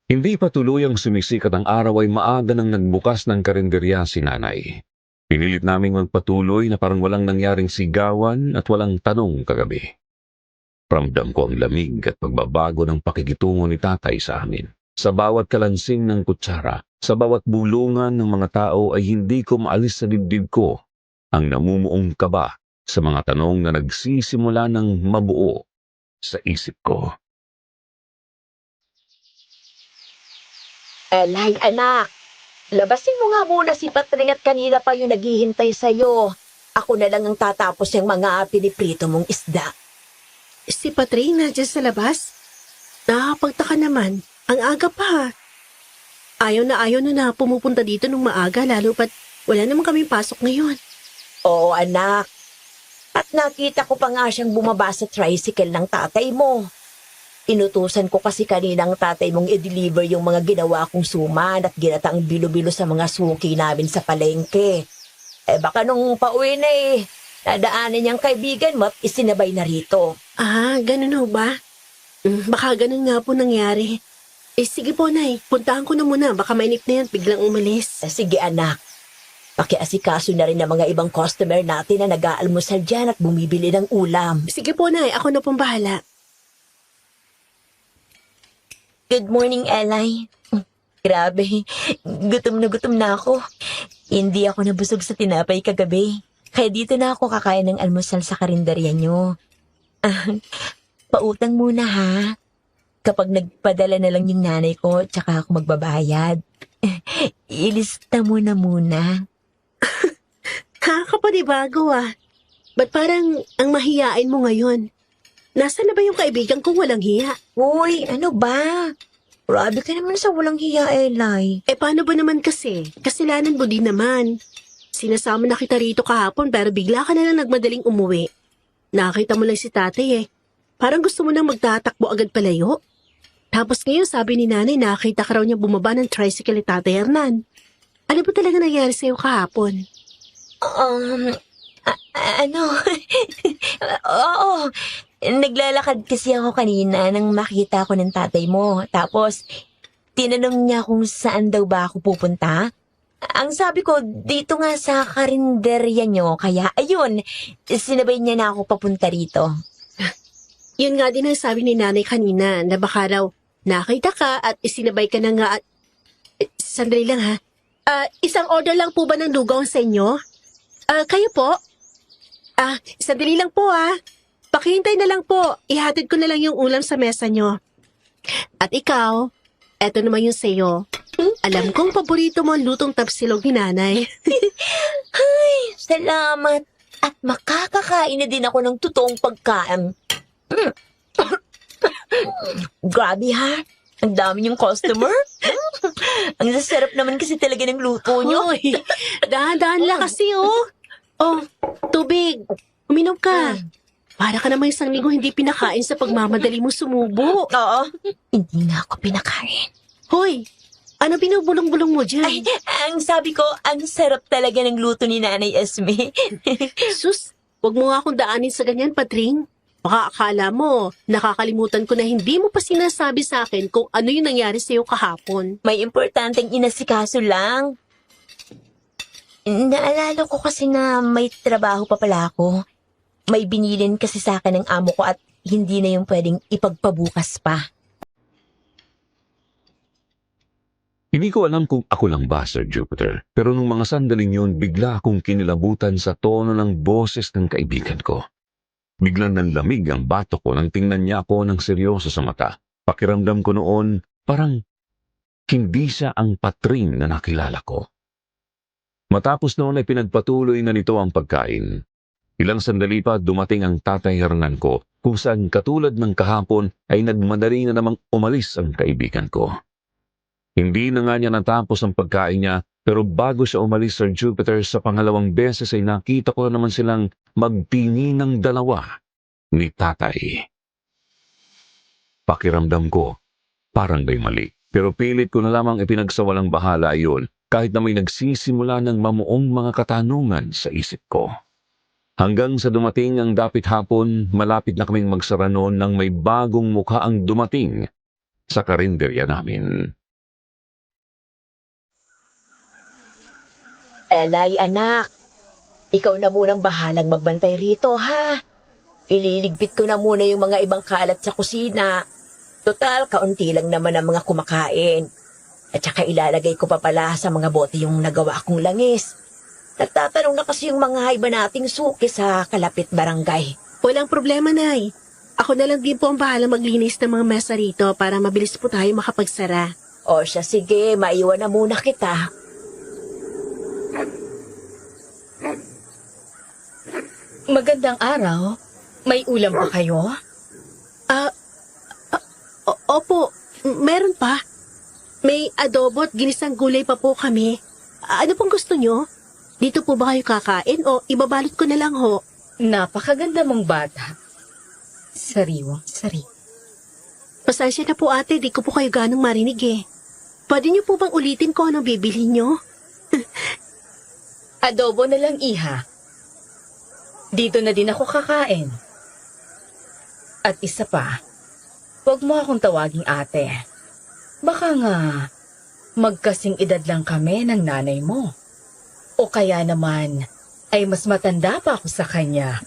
Speaker 4: Hindi pa tuluyang sumisikat ang araw ay maaga nang nagbukas ng karinderya si nanay. Pinilit naming magpatuloy na parang walang nangyaring sigawan at walang tanong kagabi. Ramdam ko ang lamig at pagbabago ng pakikitungo ni tatay sa amin. Sa bawat kalansing ng kutsara, sa bawat bulungan ng mga tao ay hindi ko maalis sa dibdib ko ang namumuong kaba sa mga tanong na nagsisimula ng mabuo sa isip ko.
Speaker 2: Elay, anak. Labasin mo nga muna si Patring at kanina pa yung naghihintay sa'yo. Ako na lang ang tatapos yung mga piniprito mong isda.
Speaker 3: Si Patring nandiyan sa labas? Nakakapagtaka naman. Ang aga pa. Ayaw na pumupunta dito nung maaga lalo pat wala naman kaming pasok ngayon.
Speaker 2: Oo, anak. At nakita ko pa nga siyang bumaba sa tricycle ng tatay mo. Inutusan ko kasi kanina ang tatay mong i-deliver yung mga ginawa kong suman at ginataang bilo-bilo sa mga suki namin sa palengke. Baka nung pauwi na nadaanan niyang kaibigan mo at isinabay na rito.
Speaker 3: Ah, ganun ho ba? Baka ganun nga po nangyari. Sige po, Nay. Puntahan ko na muna. Baka mainip na yan. Biglang umalis.
Speaker 2: Sige, anak. Pakiasikaso na rin ng mga ibang customer natin na nag-aalmusal dyan at bumibili ng ulam.
Speaker 3: Sige po, Nay. Ako na pong bahala.
Speaker 2: Good morning, Eli. Grabe, gutom na ako. Hindi ako nabusog sa tinapay kagabi. Kaya dito na ako kakain ng almusal sa karinderya nyo. Pautang muna ha. Kapag nagpadala na lang yung nanay ko, tsaka ako magbabayad. Ilista mo na muna.
Speaker 3: Kakapanibago Ba't parang ang mahiyain mo ngayon? Nasaan na ba yung kaibigan kong walang hiya?
Speaker 2: Uy, ano ba? Grabe ka naman sa walang hiya, Eli.
Speaker 3: Paano ba naman kasi? Kasalanan mo din naman. Sinasama na kita rito kahapon pero bigla ka na lang nagmadaling umuwi. Nakita mo lang si tatay Parang gusto mo nang magtatakbo agad palayo. Tapos ngayon sabi ni nanay nakita ka raw niya bumaba ng tricycle ni Tatay Hernan. Ano ba talaga nangyari sa'yo kahapon?
Speaker 2: Ano? Oo. Naglalakad kasi ako kanina nang makita ko ng tatay mo. Tapos, tinanong niya kung saan daw ba ako pupunta. Ang sabi ko, dito nga sa karinderya nyo. Kaya, ayun, sinabay niya na ako papunta rito.
Speaker 3: Yun nga din ang sabi ni nanay kanina na baka raw nakita ka at isinabay ka na nga at... Sandali lang ha. Isang order lang po ba ng lugaw sa inyo? Kayo po? Sandali lang po Pakihintay na lang po. Ihatid ko na lang yung ulam sa mesa nyo. At ikaw, eto naman yung sayo. Alam kong paborito mo ang lutong tapsilog ni nanay.
Speaker 2: Ay, salamat. At makakakain na din ako ng totoong pagkain. Grabe ha. Ang dami yung customer. Ang sarap naman kasi talaga ng luto nyo.
Speaker 3: Hoy, dahan-dahan lang kasi Oh, tubig. Uminom ka. Para ka naman isang linggo hindi pinakain sa pagmamadali mo sumubo.
Speaker 2: Oo. Hindi nga ako pinakain.
Speaker 3: Hoy, ano binubulong-bulong mo dyan?
Speaker 2: Ay, ang sabi ko, ang sarap talaga ng luto ni Nanay Esme.
Speaker 3: Sus, wag mo nga akong daanin sa ganyan, Patring. Baka akala mo, nakakalimutan ko na hindi mo pa sinasabi sa akin kung ano yung nangyari sa'yo kahapon.
Speaker 2: May importanteng inasikaso lang. Naalala ko kasi na may trabaho pa pala ako. May binilin kasi sa akin ng amo ko at hindi na yung pwedeng ipagpabukas pa.
Speaker 4: Hindi ko alam kung ako lang ba, Sir Jupiter, pero nung mga sandaling yun, bigla akong kinilabutan sa tono ng boses ng kaibigan ko. Biglang nanlamig ang bato ko nang tingnan niya ako ng seryoso sa mata. Pakiramdam ko noon, parang hindi siya ang Patring na nakilala ko. Matapos noon ay pinagpatuloy na nito ang pagkain. Ilang sandali pa dumating ang Tatay Hernan ko, kung saan katulad ng kahapon ay nagmadali na namang umalis ang kaibigan ko. Hindi na nga niya natapos ang pagkain niya, pero bago siya umalis, Sir Jupiter, sa pangalawang beses ay nakita ko naman silang magtingin ng dalawa ni Tatay. Pakiramdam ko, parang may mali. Pero pilit ko na lamang ipinagsawalang bahala iyon, kahit na may nagsisimula ng mamuong mga katanungan sa isip ko. Hanggang sa dumating ang dapit hapon, malapit na kaming magsara noon nang may bagong mukha ang dumating sa karinderya namin.
Speaker 2: Elay, anak. Ikaw na munang bahalang magbantay rito, ha? Ililigpit ko na muna yung mga ibang kalat sa kusina. Total, kaunti lang naman ang mga kumakain. At saka ilalagay ko pa pala sa mga bote yung nagawa kong langis. Nagtatanong na kasi yung mga iba nating suki sa kalapit barangay.
Speaker 3: Walang problema, Nay. Ako na lang din po ang bahala maglinis ng mga mesa rito para mabilis po tayo makapagsara.
Speaker 2: O siya, sige, maiwan na muna kita.
Speaker 6: Magandang araw. May ulam pa kayo?
Speaker 3: Opo, meron pa. May adobo at ginisang gulay pa po kami. Ano pong gusto nyo? Dito po ba kayo kakain o ibabalot ko na lang ho?
Speaker 6: Napakaganda mong bata. Sariwang sari.
Speaker 3: Pasensya na po ate, di ko po kayo ganong marinig eh. Pwede niyo po bang ulitin ko anong bibili nyo?
Speaker 6: Adobo na lang, iha. Dito na din ako kakain. At isa pa, huwag mo akong tawaging ate. Baka nga, magkasing edad lang kami ng nanay mo. O kaya naman, ay mas matanda pa ako sa kanya.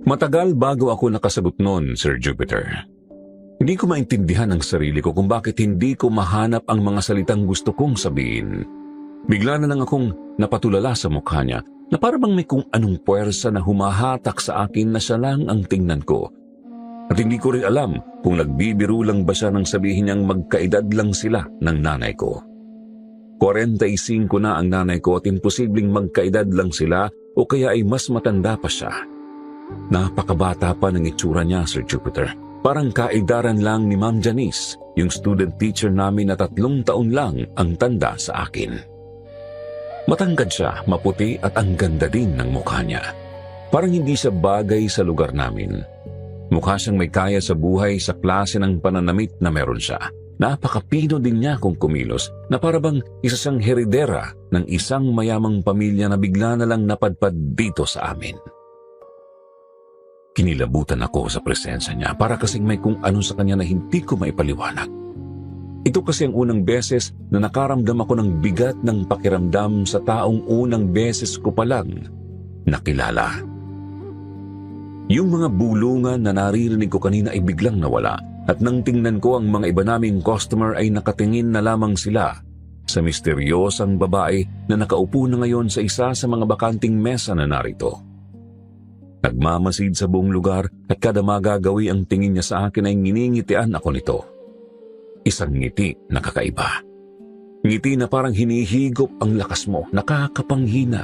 Speaker 4: Matagal bago ako nakasagot noon, Sir Jupiter. Hindi ko maintindihan ang sarili ko kung bakit hindi ko mahanap ang mga salitang gusto kong sabihin. Bigla na lang akong napatulala sa mukha niya na para bang may kung anong puwersa na humahatak sa akin na siya lang ang tingnan ko. At hindi ko rin alam kung nagbibiro lang ba siya nang sabihin niyang magkaedad lang sila ng nanay ko. 45 na ang nanay ko at imposibleng magkaedad lang sila o kaya ay mas matanda pa siya. Napakabata pa ng itsura niya, Sir Jupiter. Parang kaedaran lang ni Ma'am Janice, yung student teacher namin na 3 taon lang ang tanda sa akin. Matangkad siya, maputi at ang ganda din ng mukha niya. Parang hindi siya bagay sa lugar namin. Mukha siyang may kaya sa buhay sa klase ng pananamit na meron siya. Napakapino din niya kung kumilos na para bang isa siyang heredera ng isang mayamang pamilya na bigla na lang napadpad dito sa amin. Kinilabutan ako sa presensya niya para kasing may kung ano sa kanya na hindi ko maipaliwanag. Ito kasi ang unang beses na nakaramdam ako ng bigat ng pakiramdam sa taong unang beses ko palang nakilala. Yung mga bulungan na naririnig ko kanina ay biglang nawala at nang tingnan ko ang mga iba naming customer ay nakatingin na lamang sila sa misteryosang babae na nakaupo na ngayon sa isa sa mga bakanting mesa na narito. Nagmamasid sa buong lugar at kada magagawi ang tingin niya sa akin ay nginingitian ako nito. Isang ngiti na kakaiba. Ngiti na parang hinihigop ang lakas mo, nakakapanghina.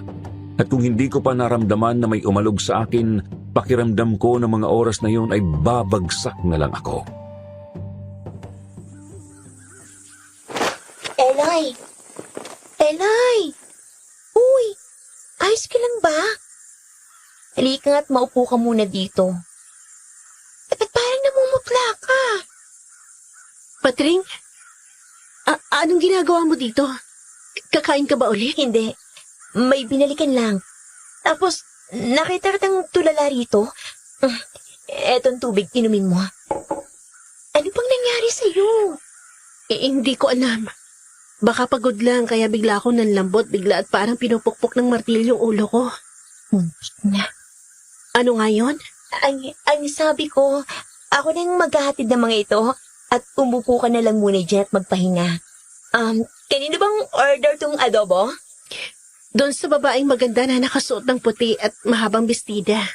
Speaker 4: At kung hindi ko pa naramdaman na may umalog sa akin, pakiramdam ko na mga oras na yun ay babagsak na lang ako.
Speaker 2: Eloy! Eloy! Uy! Ayos ka lang ba? Halika nga't maupo ka muna dito. Ba't parang namumutla ka?
Speaker 3: Patring, anong ginagawa mo dito? Kakain ka ba ulit?
Speaker 2: Hindi. May binalikan lang. Tapos, nakita kitang tulala rito. Etong tubig, inumin mo. Ano bang nangyari sa'yo?
Speaker 3: Hindi ko alam. Baka pagod lang kaya bigla akong nanlambot bigla at parang pinupukpok ng martilyo yung ulo ko.
Speaker 2: Na.
Speaker 3: Ano nga yun?
Speaker 2: Ang sabi ko, ako na yung maghahatid ng mga ito at umupo ka na lang muna dyan at magpahinga. Kanino bang order tong adobo?
Speaker 3: Doon sa babaeng maganda na nakasuot ng puti at mahabang bestida.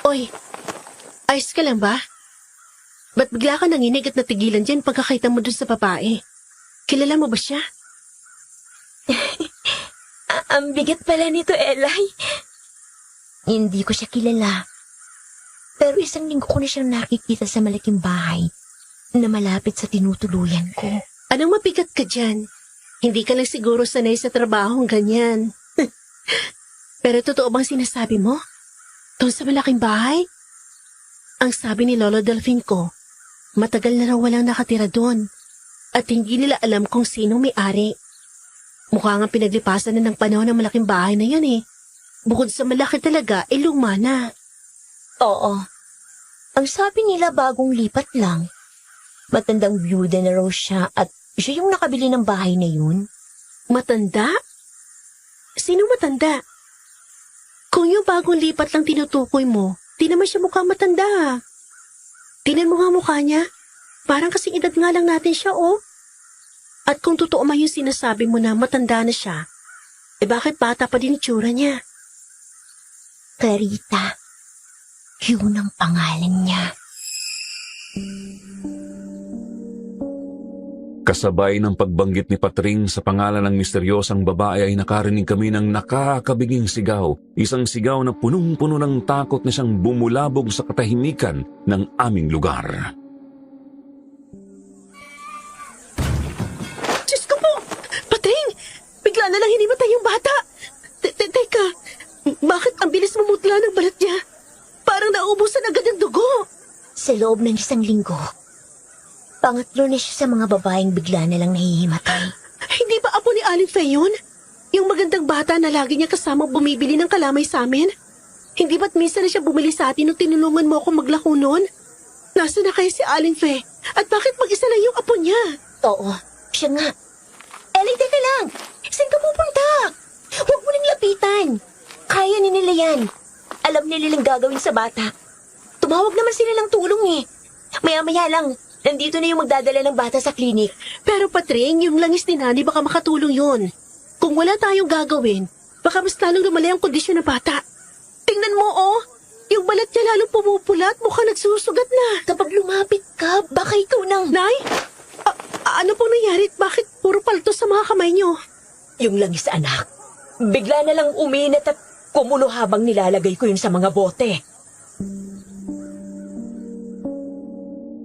Speaker 3: Oy, ayos ka lang ba? Ba't bigla ka nanginig at natigilan dyan pagkakita mo doon sa babae? Kilala mo ba siya?
Speaker 2: Ang bigat pala nito, Eli. Hindi ko siya kilala. Pero isang linggo ko na siyang nakikita sa malaking bahay na malapit sa tinutuluyan ko.
Speaker 3: Anong mabigat ka dyan? Hindi ka lang siguro sanay sa trabahong ganyan. Pero totoo bang sinasabi mo? Doon sa malaking bahay? Ang sabi ni Lolo Delphine ko, matagal na raw walang nakatira doon at hindi nila alam kung sinong may-ari. Mukha nga pinaglipasan na ng panahon ng malaking bahay na yun eh. Bukod sa malaki talaga, luma na.
Speaker 2: Oo. Ang sabi nila bagong lipat lang. Matandang byuda na raw siya at siya yung nakabili ng bahay na yun.
Speaker 3: Matanda? Sino matanda? Kung yung bagong lipat lang tinutukoy mo, di naman siya mukhang matanda. Tingnan mo nga mukha niya. Parang kasing edad nga lang natin siya, oh. At kung totoo man yung sinasabi mo na matanda na siya, bakit bata pa din itsura niya?
Speaker 2: Clarita. Yun ang pangalan niya.
Speaker 4: Kasabay ng pagbanggit ni Patring sa pangalan ng misteryosang babae ay nakarinig kami ng nakakabiging sigaw. Isang sigaw na punong-puno ng takot na siyang bumulabog sa katahimikan ng aming lugar.
Speaker 3: Diyos ko po! Patring! Bigla na lang hinimatay yung bata! Teka, bakit ang bilis mamutla ng balat niya? Parang naubusan agad ang dugo!
Speaker 2: Sa loob ng 1 linggo, pangatlo na siya sa mga babaeng bigla na lang nahihimatay.
Speaker 3: Hindi ba apo ni Aling Faye yun? Yung magandang bata na lagi niya kasamang bumibili ng kalamay sa amin? Hindi ba't minsan na siya bumili sa atin nung tinulungan mo akong maglako noon? Nasaan na kaya si Aling Faye? At bakit mag-isa lang yung apo niya?
Speaker 2: Oo, siya nga. Ellie, teka lang! Saan ka pupunta? Huwag mo nang lapitan. Kaya ni nila yan. Alam nila lang gagawin sa bata. Tumawag naman sila ng tulong eh. Maya-maya lang, nandito na yung magdadala ng bata sa klinik.
Speaker 3: Pero Patring, yung langis ni Nani baka makatulong yun. Kung wala tayong gagawin, baka mas lalong lumala ang kondisyon ng bata. Tingnan mo oh, yung balat niya lalong pumupula at mukhang nagsusugat na.
Speaker 2: Kapag lumapit ka, baka ikaw nang...
Speaker 3: Nay, ano pong nangyari? Bakit puro paltos sa mga kamay niyo?
Speaker 2: Yung langis anak, bigla na lang uminat at kumulo habang nilalagay ko yun sa mga bote.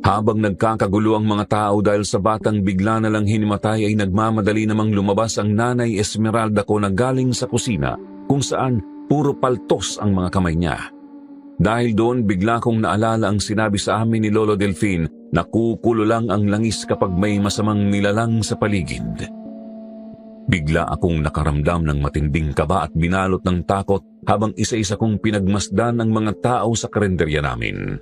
Speaker 4: Habang nagkakagulo ang mga tao dahil sa batang bigla na lang hinimatay ay nagmamadali namang lumabas ang Nanay Esmeralda ko na galing sa kusina kung saan puro paltos ang mga kamay niya. Dahil doon bigla kong naalala ang sinabi sa amin ni Lolo Delfin na kukulo lang ang langis kapag may masamang nilalang sa paligid. Bigla akong nakaramdam ng matinding kaba at binalot ng takot habang isa-isa kong pinagmasdan ang mga tao sa karenderya namin.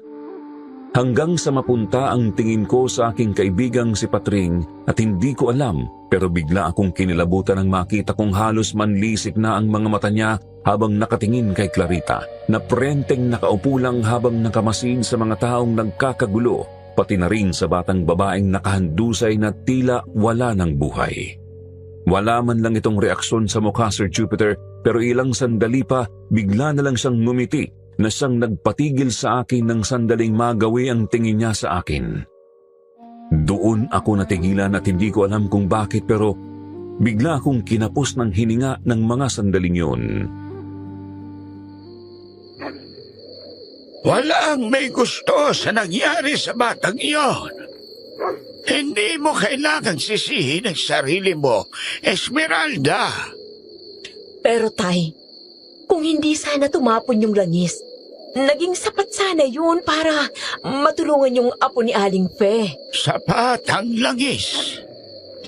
Speaker 4: Hanggang sa mapunta ang tingin ko sa aking kaibigang si Patring at hindi ko alam pero bigla akong kinilabutan nang makita kong halos manlisik na ang mga mata niya habang nakatingin kay Clarita na prenteng nakaupo lang habang nakamasid sa mga taong nagkakagulo pati na rin sa batang babaeng nakahandusay na tila wala ng buhay. Wala man lang itong reaksyon sa mukha, Sir Jupiter, pero ilang sandali pa bigla na lang siyang ngumiti na siyang nagpatigil sa akin ng sandaling magawi ang tingin niya sa akin. Doon ako natigilan at hindi ko alam kung bakit pero bigla akong kinapos ng hininga ng mga sandaling yun.
Speaker 1: Walang may gusto sa nangyari sa batang iyon. Hindi mo kailangang sisihin ang sarili mo, Esmeralda.
Speaker 2: Pero tay, kung hindi sana tumapon yung langis, naging sapat sana yun para matulungan yung apo ni Aling Fe.
Speaker 1: Sapat ang langis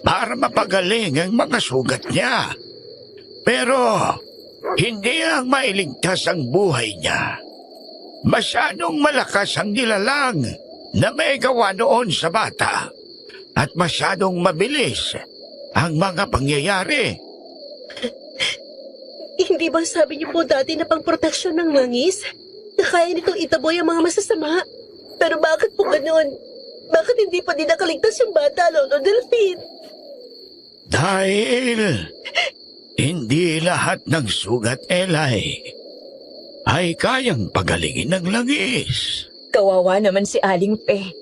Speaker 1: para mapagaling ang mga sugat niya. Pero hindi ang mailigtas ang buhay niya. Masyadong malakas ang nilalang na may gawa noon sa bata at masyadong mabilis ang mga pangyayari.
Speaker 3: Hindi ba sabi niyo po dati na pangproteksyon ng langis? Na kaya nitong itaboy ang mga masasama? Pero bakit po ganun? Bakit hindi pa din nakaligtas yung bata, Lolo Delfin?
Speaker 1: Dahil hindi lahat ng sugat, Elay, ay kayang pagalingin ng langis.
Speaker 2: Kawawa naman si Aling Fe.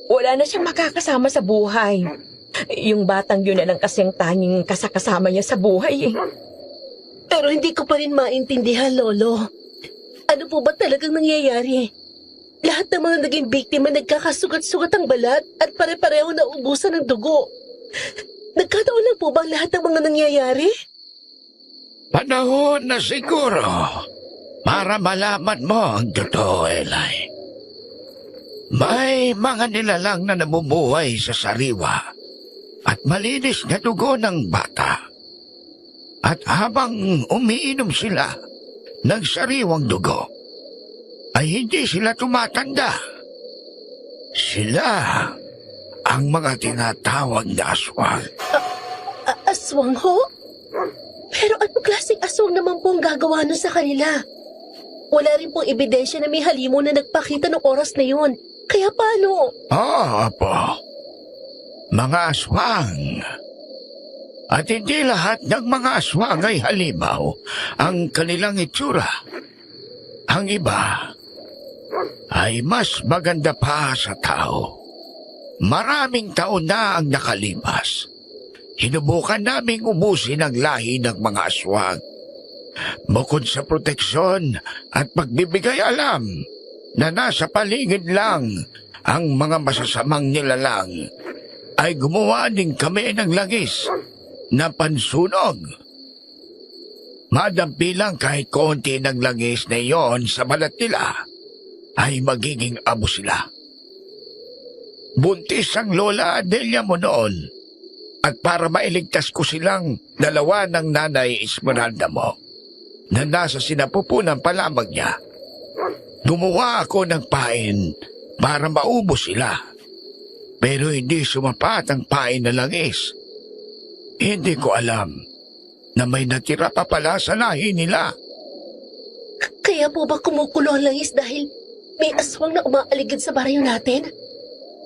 Speaker 2: Wala na siyang makakasama sa buhay. Yung batang yun na lang kasing tanging kasakasama niya sa buhay eh.
Speaker 3: Pero hindi ko pa rin maintindihan, Lolo. Ano po ba talagang nangyayari? Lahat ng mga naging biktima nagkakasugat-sugat ang balat at pare-pareho na ubusan ng dugo. Nagkataon lang po ba ang lahat ng mga nangyayari?
Speaker 1: Panahon na siguro para malaman mo ang totoo, Elay. May mga nilalang na namumuhay sa sariwa at malinis na dugo ng bata. At habang umiinom sila ng sariwang dugo, ay hindi sila tumatanda. Sila ang mga tinatawag na aswang.
Speaker 3: Aswang ho? Pero anong klaseng aswang naman po ang gagawa nun sa kanila? Wala rin pong ebidensya na may halimo na nagpakita ng oras na yun. Kaya paano?
Speaker 1: Apo. Mga aswang. At hindi lahat ng mga aswang ay halimaw ang kanilang itsura. Ang iba ay mas maganda pa sa tao. Maraming taon na ang nakalipas. Hinubukan naming ubusin ang lahi ng mga aswang. Bukod sa proteksyon at pagbibigay alam na nasa paligid lang ang mga masasamang nilalang, ay gumawa din kami ng langis na pansunog. Madampi lang kahit konti ng langis na iyon sa balat nila, ay magiging abo sila. Buntis ang Lola Adelia mo noon, at para mailigtas ko silang dalawa ng Nanay Esmeralda mo, na nasa sinapupunan pa lamang niya, gumawa ako ng pain para maubos sila. Pero hindi sumapat ang pain na langis. Hindi ko alam na may natira pa pala sa lahi nila.
Speaker 3: Kaya po ba kumukulo ang langis dahil may aswang na umaaligid sa baryo natin?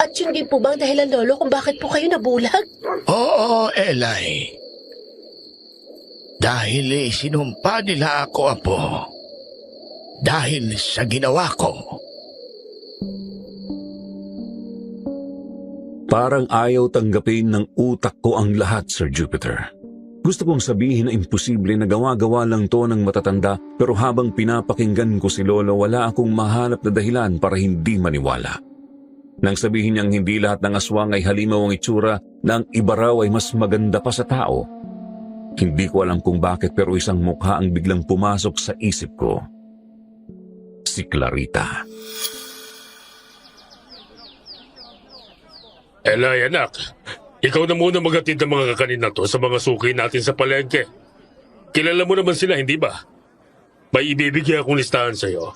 Speaker 3: At yun din po ba ang dahilan, Lolo, kung bakit po kayo nabulag?
Speaker 1: Oo, Eli. Dahil sinumpa nila ako, Apo. Dahil sa ginawa ko.
Speaker 4: Parang ayaw tanggapin ng utak ko ang lahat, Sir Jupiter. Gusto kong sabihin na imposible na gawa-gawa lang to ng matatanda, pero habang pinapakinggan ko si Lolo, wala akong mahanap na dahilan para hindi maniwala. Nang sabihin niyang hindi lahat ng aswang ay halimaw ang itsura, na ang iba raw ay mas maganda pa sa tao, hindi ko alam kung bakit, pero isang mukha ang biglang pumasok sa isip ko. Si Clarita.
Speaker 5: Eli, anak. Ikaw na muna maghatid ng mga kakanin na to sa mga suki natin sa palengke. Kilala mo naman sila, hindi ba? May ibibigay akong listahan sa'yo.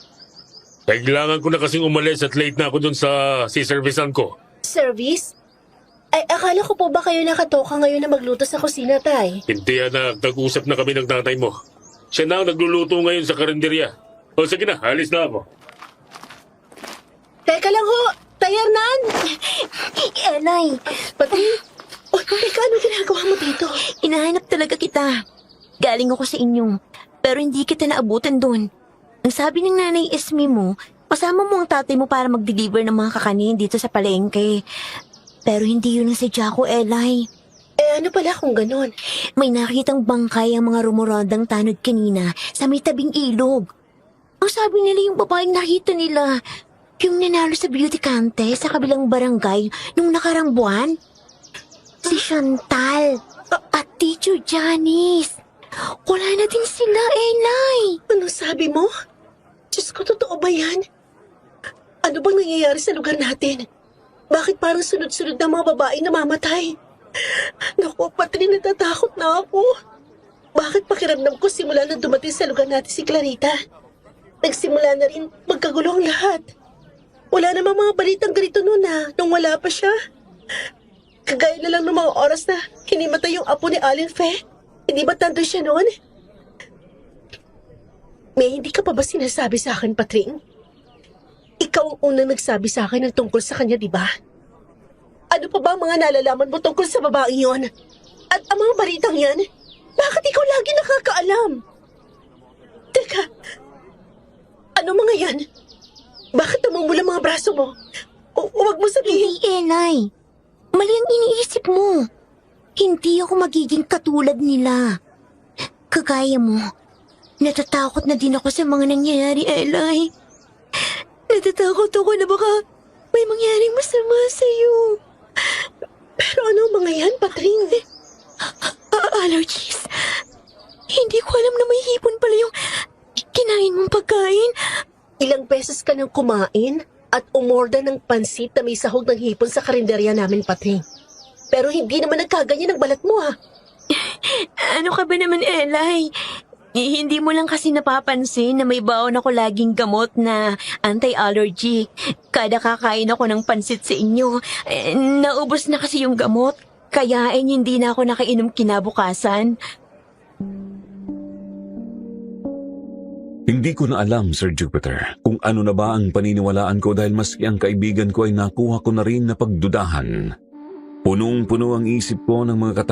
Speaker 5: Kailangan ko na kasing umalis at late na ako dun sa servicean ko.
Speaker 3: Service? Ay, akala ko po ba kayo nakatoka ngayon na magluto sa kusina, Tay?
Speaker 5: Hindi, anak. Nag-usap na kami ng tatay mo. Siya na ang nagluluto ngayon sa karinderya. O sige na, alis na ako.
Speaker 3: Teka lang ho! Tay Hernan!
Speaker 2: Elay,
Speaker 3: Pati... Oh, teka, ano ginagawa mo dito?
Speaker 2: inahanap talaga kita. Galing ako sa inyo, pero hindi kita naabutan doon. Ang sabi ng Nanay Esme mo, kasama mo ang tatay mo para mag-deliver ng mga kakanin dito sa palengke. Pero hindi yun ang sadya ko, Elay.
Speaker 3: Ano pala kung ganon?
Speaker 2: May nakitang bangkay ang mga rumorondang tanod kanina sa may tabing ilog. Ang sabi nila yung babaeng nakita nila, yung nanalo sa beauty contest sa kabilang barangay nung nakarang buwan. Si Chantal at Teacher Janice. Wala na din sila, Elay.
Speaker 3: Ano sabi mo? Diyos ko, totoo ba yan? Ano bang nangyayari sa lugar natin? Bakit parang sunod-sunod na mga babae namamatay? Naku, pati natatakot na ako. Bakit pakiramdam ko simula na dumating sa lugar natin si Clarita? Nagsimula na rin magkagulo ang lahat. Wala namang mga balitang ganito noon nung wala pa siya. Kagaya na lang ng mga oras na hinimatay yung apo ni Alin Fe. Hindi ba tando siya noon? May hindi ka pa ba sinasabi sa akin, Patring? Ikaw ang unang nagsabi sa akin ng tungkol sa kanya, di ba? Ano pa ba ang mga nalalaman mo tungkol sa babaeng yon? At ang mga balitang yan, bakit ikaw lagi nakakaalam? Teka, ano mga yan? Bakit namumula mga braso mo? Huwag mo sabihin.
Speaker 2: Hindi, Elay. Mali ang iniisip mo. Hindi ako magiging katulad nila. Kagaya mo, natatakot na din ako sa mga nangyayari, Elay. Natatakot ako na baka may mangyaring masama sa'yo.
Speaker 3: Pero ano mga yan, Patring?
Speaker 2: Allergies. Hindi ko alam na may hipon pala yung kinain mong pagkain.
Speaker 3: Ilang beses ka nang kumain at umorder ng pansit na may sahog ng hipon sa karinderya namin, Patring. Pero hindi naman nagkaganyan ang balat mo,
Speaker 2: Ano ka ba naman, Elay? Hindi mo lang kasi napapansin na may baon ako laging gamot na anti-allergy. Kada kakain ako ng pansit sa inyo, naubos na kasi yung gamot. Kaya hindi na ako nakainom kinabukasan.
Speaker 4: Hindi ko na alam, Sir Jupiter, kung ano na ba ang paniniwalaan ko dahil maski ang kaibigan ko ay nakuha ko na rin na pagdudahan. Punong-puno ang isip ko ng mga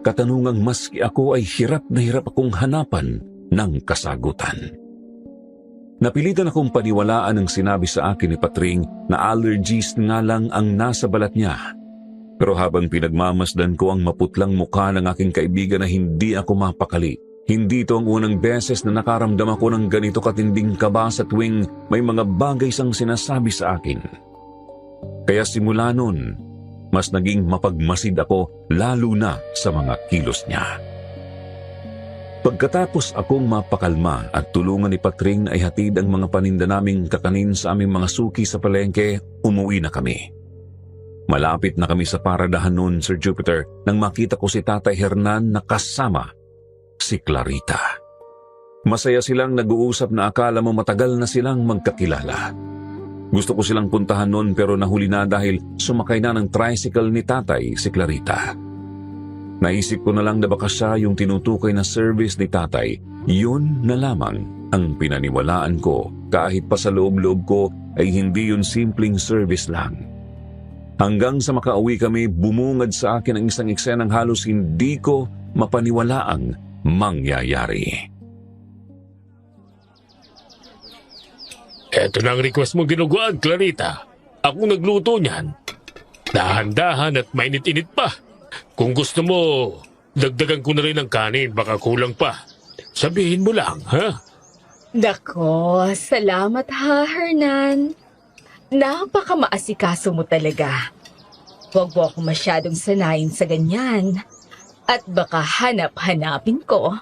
Speaker 4: katanungang maski ako ay hirap na hirap akong hanapan ng kasagutan. Napilitan akong paniwalaan ang sinabi sa akin ni Patring na allergies nga lang ang nasa balat niya. Pero habang pinagmamasdan ko ang maputlang mukha ng aking kaibigan na hindi ako mapakali, hindi ito ang unang beses na nakaramdam ako ng ganito katinding kaba sa tuwing may mga bagay siyang sinasabi sa akin. Kaya simula nun, mas naging mapagmasid ako lalo na sa mga kilos niya. Pagkatapos akong mapakalma at tulungan ni Patring ay hatid ang mga paninda naming kakanin sa aming mga suki sa palengke, umuwi na kami. Malapit na kami sa paradahan noon, Sir Jupiter, nang makita ko si Tatay Hernan na kasama si Clarita. Masaya silang nag-uusap na akala mo matagal na silang magkakilala. Gusto ko silang puntahan noon pero nahuli na dahil sumakay na ng tricycle ni Tatay si Clarita. Naisip ko na lang na baka siya yung tinutukoy na service ni Tatay. Yun na lamang ang pinaniwalaan ko kahit pa sa loob-loob ko ay hindi yun simpleng service lang. Hanggang sa makauwi kami, bumungad sa akin ang isang eksenang halos hindi ko mapaniwalaang mangyayari.
Speaker 5: Eto na ang request mo ginuguan, Clarita. Ako nagluto niyan. Dahan-dahan at mainit-init pa. Kung gusto mo, dagdagan ko na rin ng kanin, baka kulang pa. Sabihin mo lang, ha?
Speaker 6: Nako, salamat ha, Hernan. Napaka-maasikaso mo talaga. Huwag mo ako masyadong sanayin sa ganyan. At baka hanap-hanapin ko.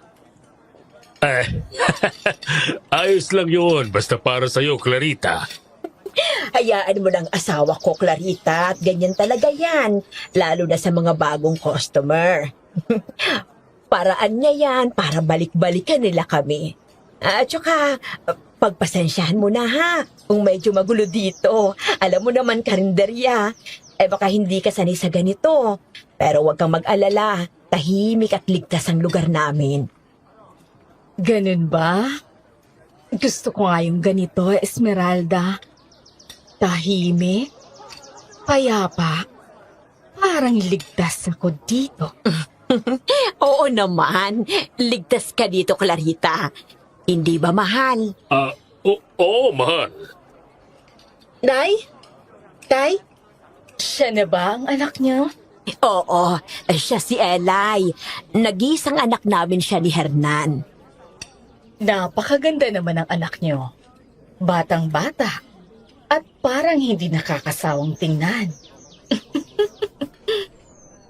Speaker 5: Ayos lang yun, basta para sa'yo, Clarita.
Speaker 2: Hayaan mo ng asawa ko, Clarita, at ganyan talaga yan. Lalo na sa mga bagong customer. Paraan niya yan para balik-balikan nila kami. At saka, pagpasensyahan mo na ha, kung medyo magulo dito. Alam mo naman, karinderya, baka hindi ka sanay sa ganito. Pero huwag kang mag-alala, tahimik at ligtas ang lugar namin.
Speaker 6: Ganun ba? Gusto ko nga yung ganito, Esmeralda. Tahimik, payapa, parang ligtas ako dito.
Speaker 2: Oo naman, ligtas ka dito, Clarita. Hindi ba mahal?
Speaker 5: Oo, mahal.
Speaker 3: Nay? Tay?
Speaker 6: Siya na ba ang anak niyo?
Speaker 2: Oo, siya si Elay. Nag-iisang anak namin siya ni Hernan.
Speaker 6: Napakaganda naman ang anak niyo. Batang-bata. At parang hindi nakakasawang tingnan.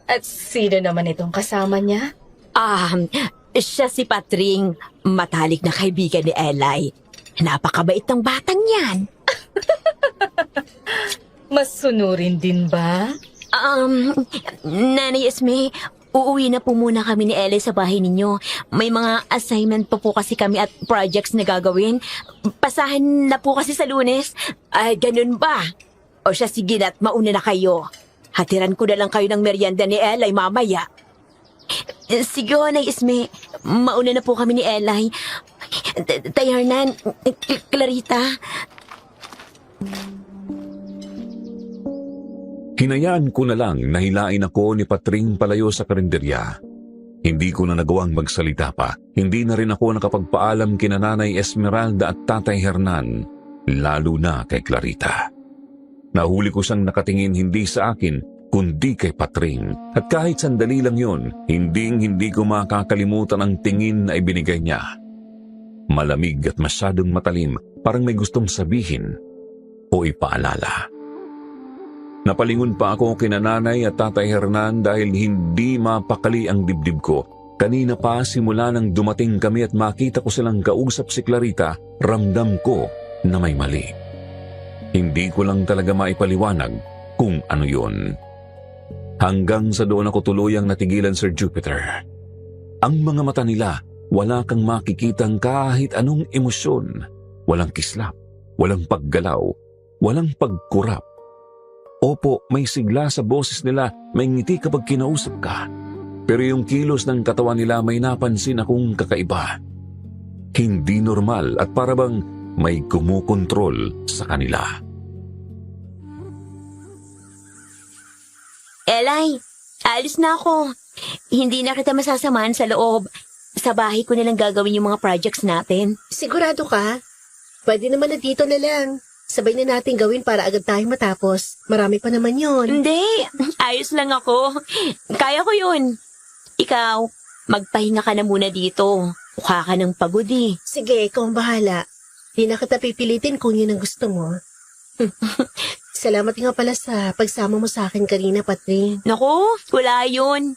Speaker 6: At sino naman itong kasama niya?
Speaker 2: Siya si Patring, matalik na kaibigan ni Elay. Napakabait ng batang yan.
Speaker 6: Mas sunurin din ba?
Speaker 2: Nanay Esme, uuwi na po muna kami ni Elay sa bahay ninyo. May mga assignment pa po kasi kami at projects na gagawin. Pasahan na po kasi sa Lunes. Ay, ganun ba? O siya, sige na't mauna na kayo. Hatiran ko na lang kayo ng merienda ni Elay mamaya. Sige, Nanay Esme, mauna na po kami ni Elay. Tay Hernan, Clarita.
Speaker 4: Hinayaan ko na lang na hilain ako ni Patring palayo sa karinderya. Hindi ko na nagawang magsalita pa. Hindi na rin ako nakapagpaalam kina Nanay Esmeralda at Tatay Hernan, lalo na kay Clarita. Nahuli ko siyang nakatingin hindi sa akin, kundi kay Patring. At kahit sandali lang yun, hindi ko makakalimutan ang tingin na ibinigay niya. Malamig at masyadong matalim, parang may gustong sabihin o ipaalala. Napalingon pa ako kina Nanay at Tatay Hernan dahil hindi mapakali ang dibdib ko. Kanina pa simula nang dumating kami at makita ko silang kausap si Clarita, ramdam ko na may mali. Hindi ko lang talaga maipaliwanag kung ano yun. Hanggang sa doon ako tuluyang natigilan, Sir Jupiter. Ang mga mata nila, wala kang makikitang kahit anong emosyon. Walang kislap, walang paggalaw, walang pagkurap. Opo, may sigla sa boses nila, may ngiti kapag kinausap ka. Pero yung kilos ng katawan nila may napansin akong kakaiba. Hindi normal at parabang may kumukontrol sa kanila.
Speaker 2: Elay, alis na ako. Hindi na kita masasamahan sa loob. Sa bahay ko na lang gagawin yung mga projects natin.
Speaker 3: Sigurado ka? Pwede naman na dito na lang. Sabay na natin gawin para agad tayong matapos. Marami pa naman yun.
Speaker 2: Hindi, ayos lang ako. Kaya ko yun. Ikaw, magpahinga ka na muna dito. Mukha ka ng pagod eh.
Speaker 3: Sige, ikaw ang bahala. Di na kita pipilitin kung yun ang gusto mo. Salamat nga pala sa pagsama mo sa akin kanina, Patring.
Speaker 2: Naku, wala yun.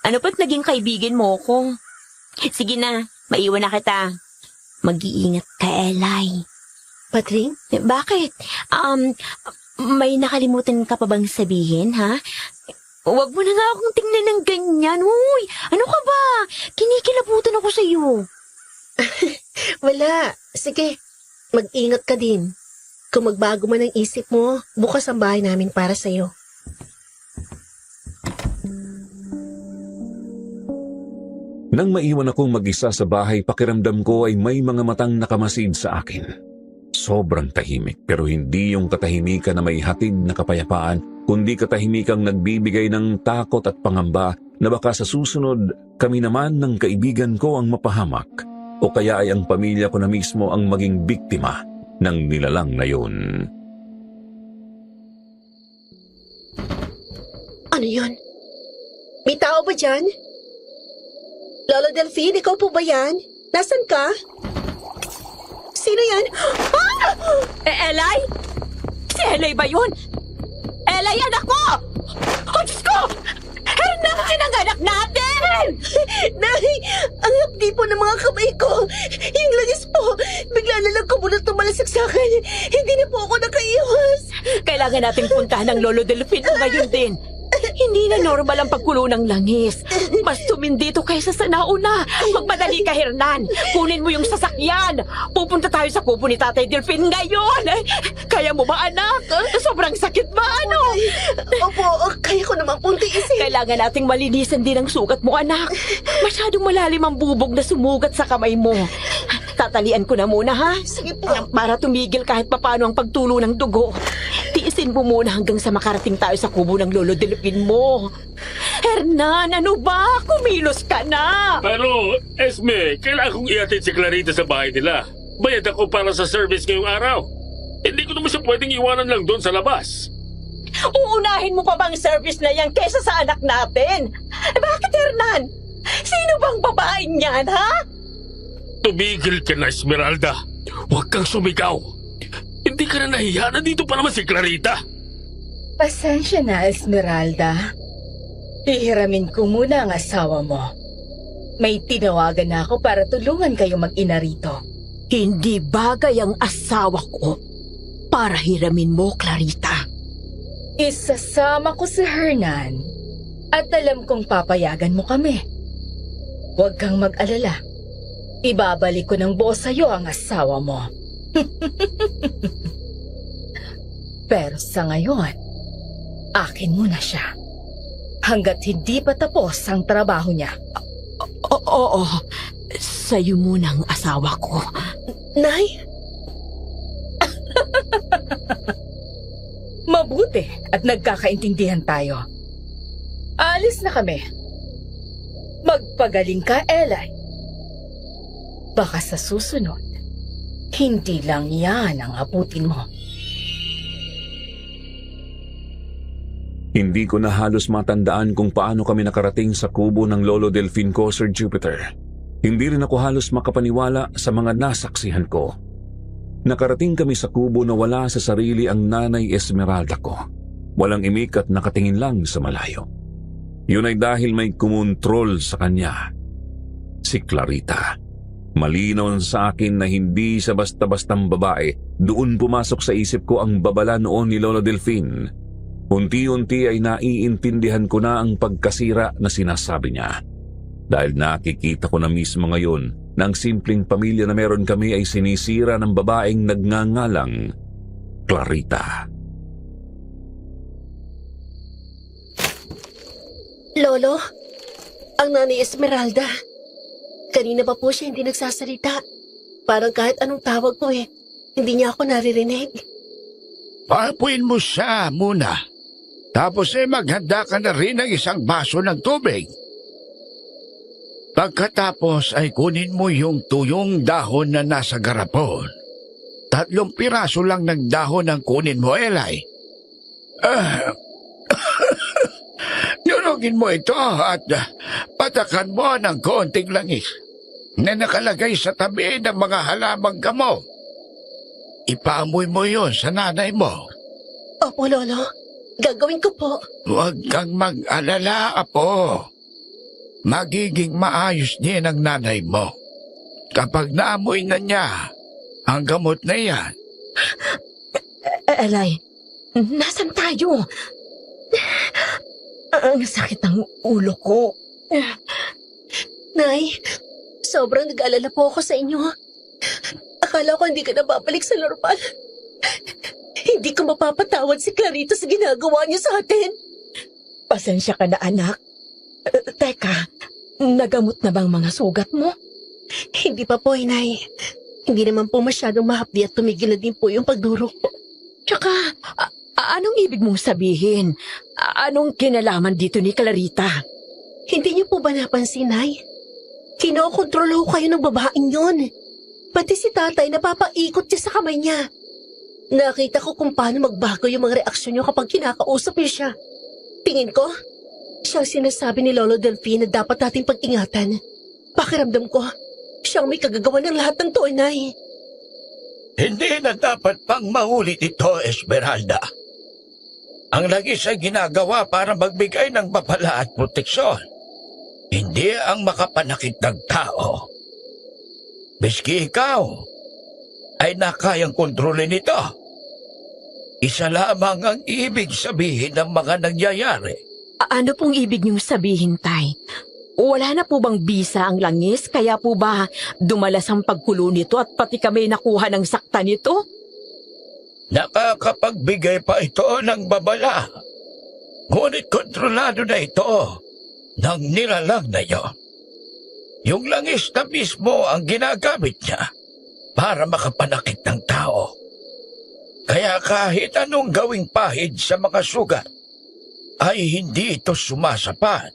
Speaker 2: Ano pa't naging kaibigan mo ko? Sige na, maiwan na kita. Mag-iingat ka, Eli.
Speaker 3: Patring?
Speaker 2: Bakit? May nakalimutan ka pa bang sabihin, ha? Huwag mo na nga akong tingnan ng ganyan. Uy, ano ka ba? Kinikilabutan ako sa'yo.
Speaker 3: Wala. Sige, mag-ingat ka din. Kung magbago man ang isip mo, bukas ang bahay namin para sa'yo.
Speaker 4: Nang maiwan akong mag-isa sa bahay, pakiramdam ko ay may mga matang nakamasid sa akin. Sobrang tahimik, pero hindi yung katahimikan na may hatid na kapayapaan, kundi katahimikang nagbibigay ng takot at pangamba na baka sa susunod kami naman ng kaibigan ko ang mapahamak o kaya ay ang pamilya ko na mismo ang maging biktima ng nilalang na yun.
Speaker 3: Ano yun? May tao ba dyan? Lolo Delphine, ikaw po ba yan? Nasaan ka? Sino yan? Ah!
Speaker 2: Eli? Si Eli ba yun? Eli, anak ko! Oh, Diyos ko! Hernan ang anak natin!
Speaker 3: Nay! Ang hapdi po ng mga kamay ko! Yung langis po! Bigla na lang kumunot tumalasag sa akin! Hindi na po ako nakaiwas!
Speaker 2: Kailangan nating puntahan ng Lolo Delphine ngayon din. Hindi na normal ang pagkulo ng langis. Mas tumindi ito kaysa sa nauna. Magmadali ka, Hernan. Kunin mo yung sasakyan. Pupunta tayo sa kubo ni Tatay Delphine ngayon. Kaya mo ba, anak? Sobrang sakit ba, ano?
Speaker 3: Opo, kaya ko naman pong tiisin.
Speaker 2: Kailangan nating malinisan din ang sugat mo, anak. Masyadong malalim ang bubog na sumugat sa kamay mo. Tatalian ko na muna, ha?
Speaker 3: Sige po.
Speaker 2: Para tumigil kahit papano ang pagtulo ng dugo. Tiisin mo muna hanggang sa makarating tayo sa kubo ng Lolo Delphine mo. Hernan, ano ba? Kumilos ka na!
Speaker 5: Pero, Esme, kailangan kong iatid si Clarita sa bahay nila. Bayad ako para sa service ngayong araw. Hindi ko naman siya pwedeng iwanan lang doon sa labas.
Speaker 2: Uunahin mo pa bang service na yan kesa sa anak natin? Bakit, Hernan? Sino bang babaeng yan, ha?
Speaker 5: Tumigil ka na, Esmeralda. Huwag kang sumigaw. Hindi ka na nahiya. Nandito pa naman si Clarita.
Speaker 6: Pasensya na, Esmeralda. Hihiramin ko muna ang asawa mo. May tinawagan na ako para tulungan kayo mag-ina rito.
Speaker 2: Hindi bagay ang asawa ko para hiramin mo, Clarita.
Speaker 6: Isasama ko si Hernan at alam kong papayagan mo kami. Huwag kang mag-alala. Ibabalik ko ng buo sa'yo ang asawa mo. Pero sa ngayon, akin muna siya. Hanggat hindi pa tapos ang trabaho niya.
Speaker 2: Oo, sa'yo muna ang asawa ko.
Speaker 3: Nay?
Speaker 6: Mabuti at nagkakaintindihan tayo. Alis na kami. Magpagaling ka, Eli. Baka sa susunod, hindi lang yan ang abutin mo.
Speaker 4: Hindi ko na halos matandaan kung paano kami nakarating sa kubo ng Lolo Delphine ko, Sir Jupiter. Hindi rin ako halos makapaniwala sa mga nasaksihan ko. Nakarating kami sa kubo na wala sa sarili ang nanay Esmeralda ko. Walang imik at nakatingin lang sa malayo. Yun ay dahil may kumontrol sa kanya. Si Clarita. Malinaw sa akin na hindi sa basta-bastang babae. Doon pumasok sa isip ko ang babala noon ni Lolo Delphine. Unti-unti ay naiintindihan ko na ang pagkasira na sinasabi niya. Dahil nakikita ko na mismo ngayon na ang simpleng pamilya na meron kami ay sinisira ng babaeng nagngangalang Clarita.
Speaker 3: Lolo? Ang nanay Esmeralda. Kanina pa po siya hindi nagsasalita. Parang kahit anong tawag ko hindi niya ako naririnig.
Speaker 1: Papuin mo siya muna. Tapos maghanda ka na rin ng isang baso ng tubig. Pagkatapos ay kunin mo yung tuyong dahon na nasa garapon. 3 piraso lang ng dahon ang kunin mo, Eli. Durugin mo ito at patakan mo ng konting langis na nakalagay sa tabi ng mga halamang gamo. Ipaamoy mo yon sa nanay mo.
Speaker 3: Opo, Lolo. Gagawin ko po.
Speaker 1: Huwag kang mag-alala, Apo. Magiging maayos din ang nanay mo. Kapag naamoy na niya ang gamot na yan.
Speaker 2: Eli, nasan tayo? Ang sakit ng ulo ko.
Speaker 3: Nay, sobrang nag-alala po ako sa inyo. Akala ko hindi ka na babalik sa normal. Hindi ko mapapatawad si Clarita sa ginagawa niya sa atin.
Speaker 2: Pasensya ka na, anak. Teka, nagamot na bang mga sugat mo?
Speaker 3: Hindi pa po, Inay. Hindi naman po masyadong mahapdi at tumigil na din po yung pagdurog po.
Speaker 2: Tsaka, anong ibig mong sabihin? Anong kinalaman dito ni Clarita?
Speaker 3: Hindi niyo po ba napansin, Nay? Kinokontrolo ko kayo ng babaeng yun. Pati si tatay napapaikot niya sa kamay niya. Nakita ko kung paano magbago yung mga reaksyon niyo kapag kinakausap niyo siya. Tingin ko, siyang sinasabi ni Lolo Delphine na dapat nating pag-ingatan. Pakiramdam ko, siyang may kagagawa ng lahat ng to, Nay.
Speaker 1: Hindi na dapat pang maulit ito, Esmeralda. Ang langis ay ginagawa para magbigay ng babala at proteksyon. Hindi ang makapanakit ng tao. Miski ikaw ay nakayang kontrolin ito. Isa lamang ang ibig sabihin ng mga nangyayari.
Speaker 2: Ano pong ibig niyong sabihin, Tay? Wala na po bang bisa ang langis? Kaya po ba dumalas ang pagkulo nito at pati kami nakuha ng sakta nito?
Speaker 1: Nakakapagbigay pa ito ng babala. Ngunit kontrolado na ito ng nilalang na yon. Yung langis na mismo ang ginagamit niya para makapanakit ng tao. Kaya kahit anong gawing pahid sa mga sugat, ay hindi ito sumasapat.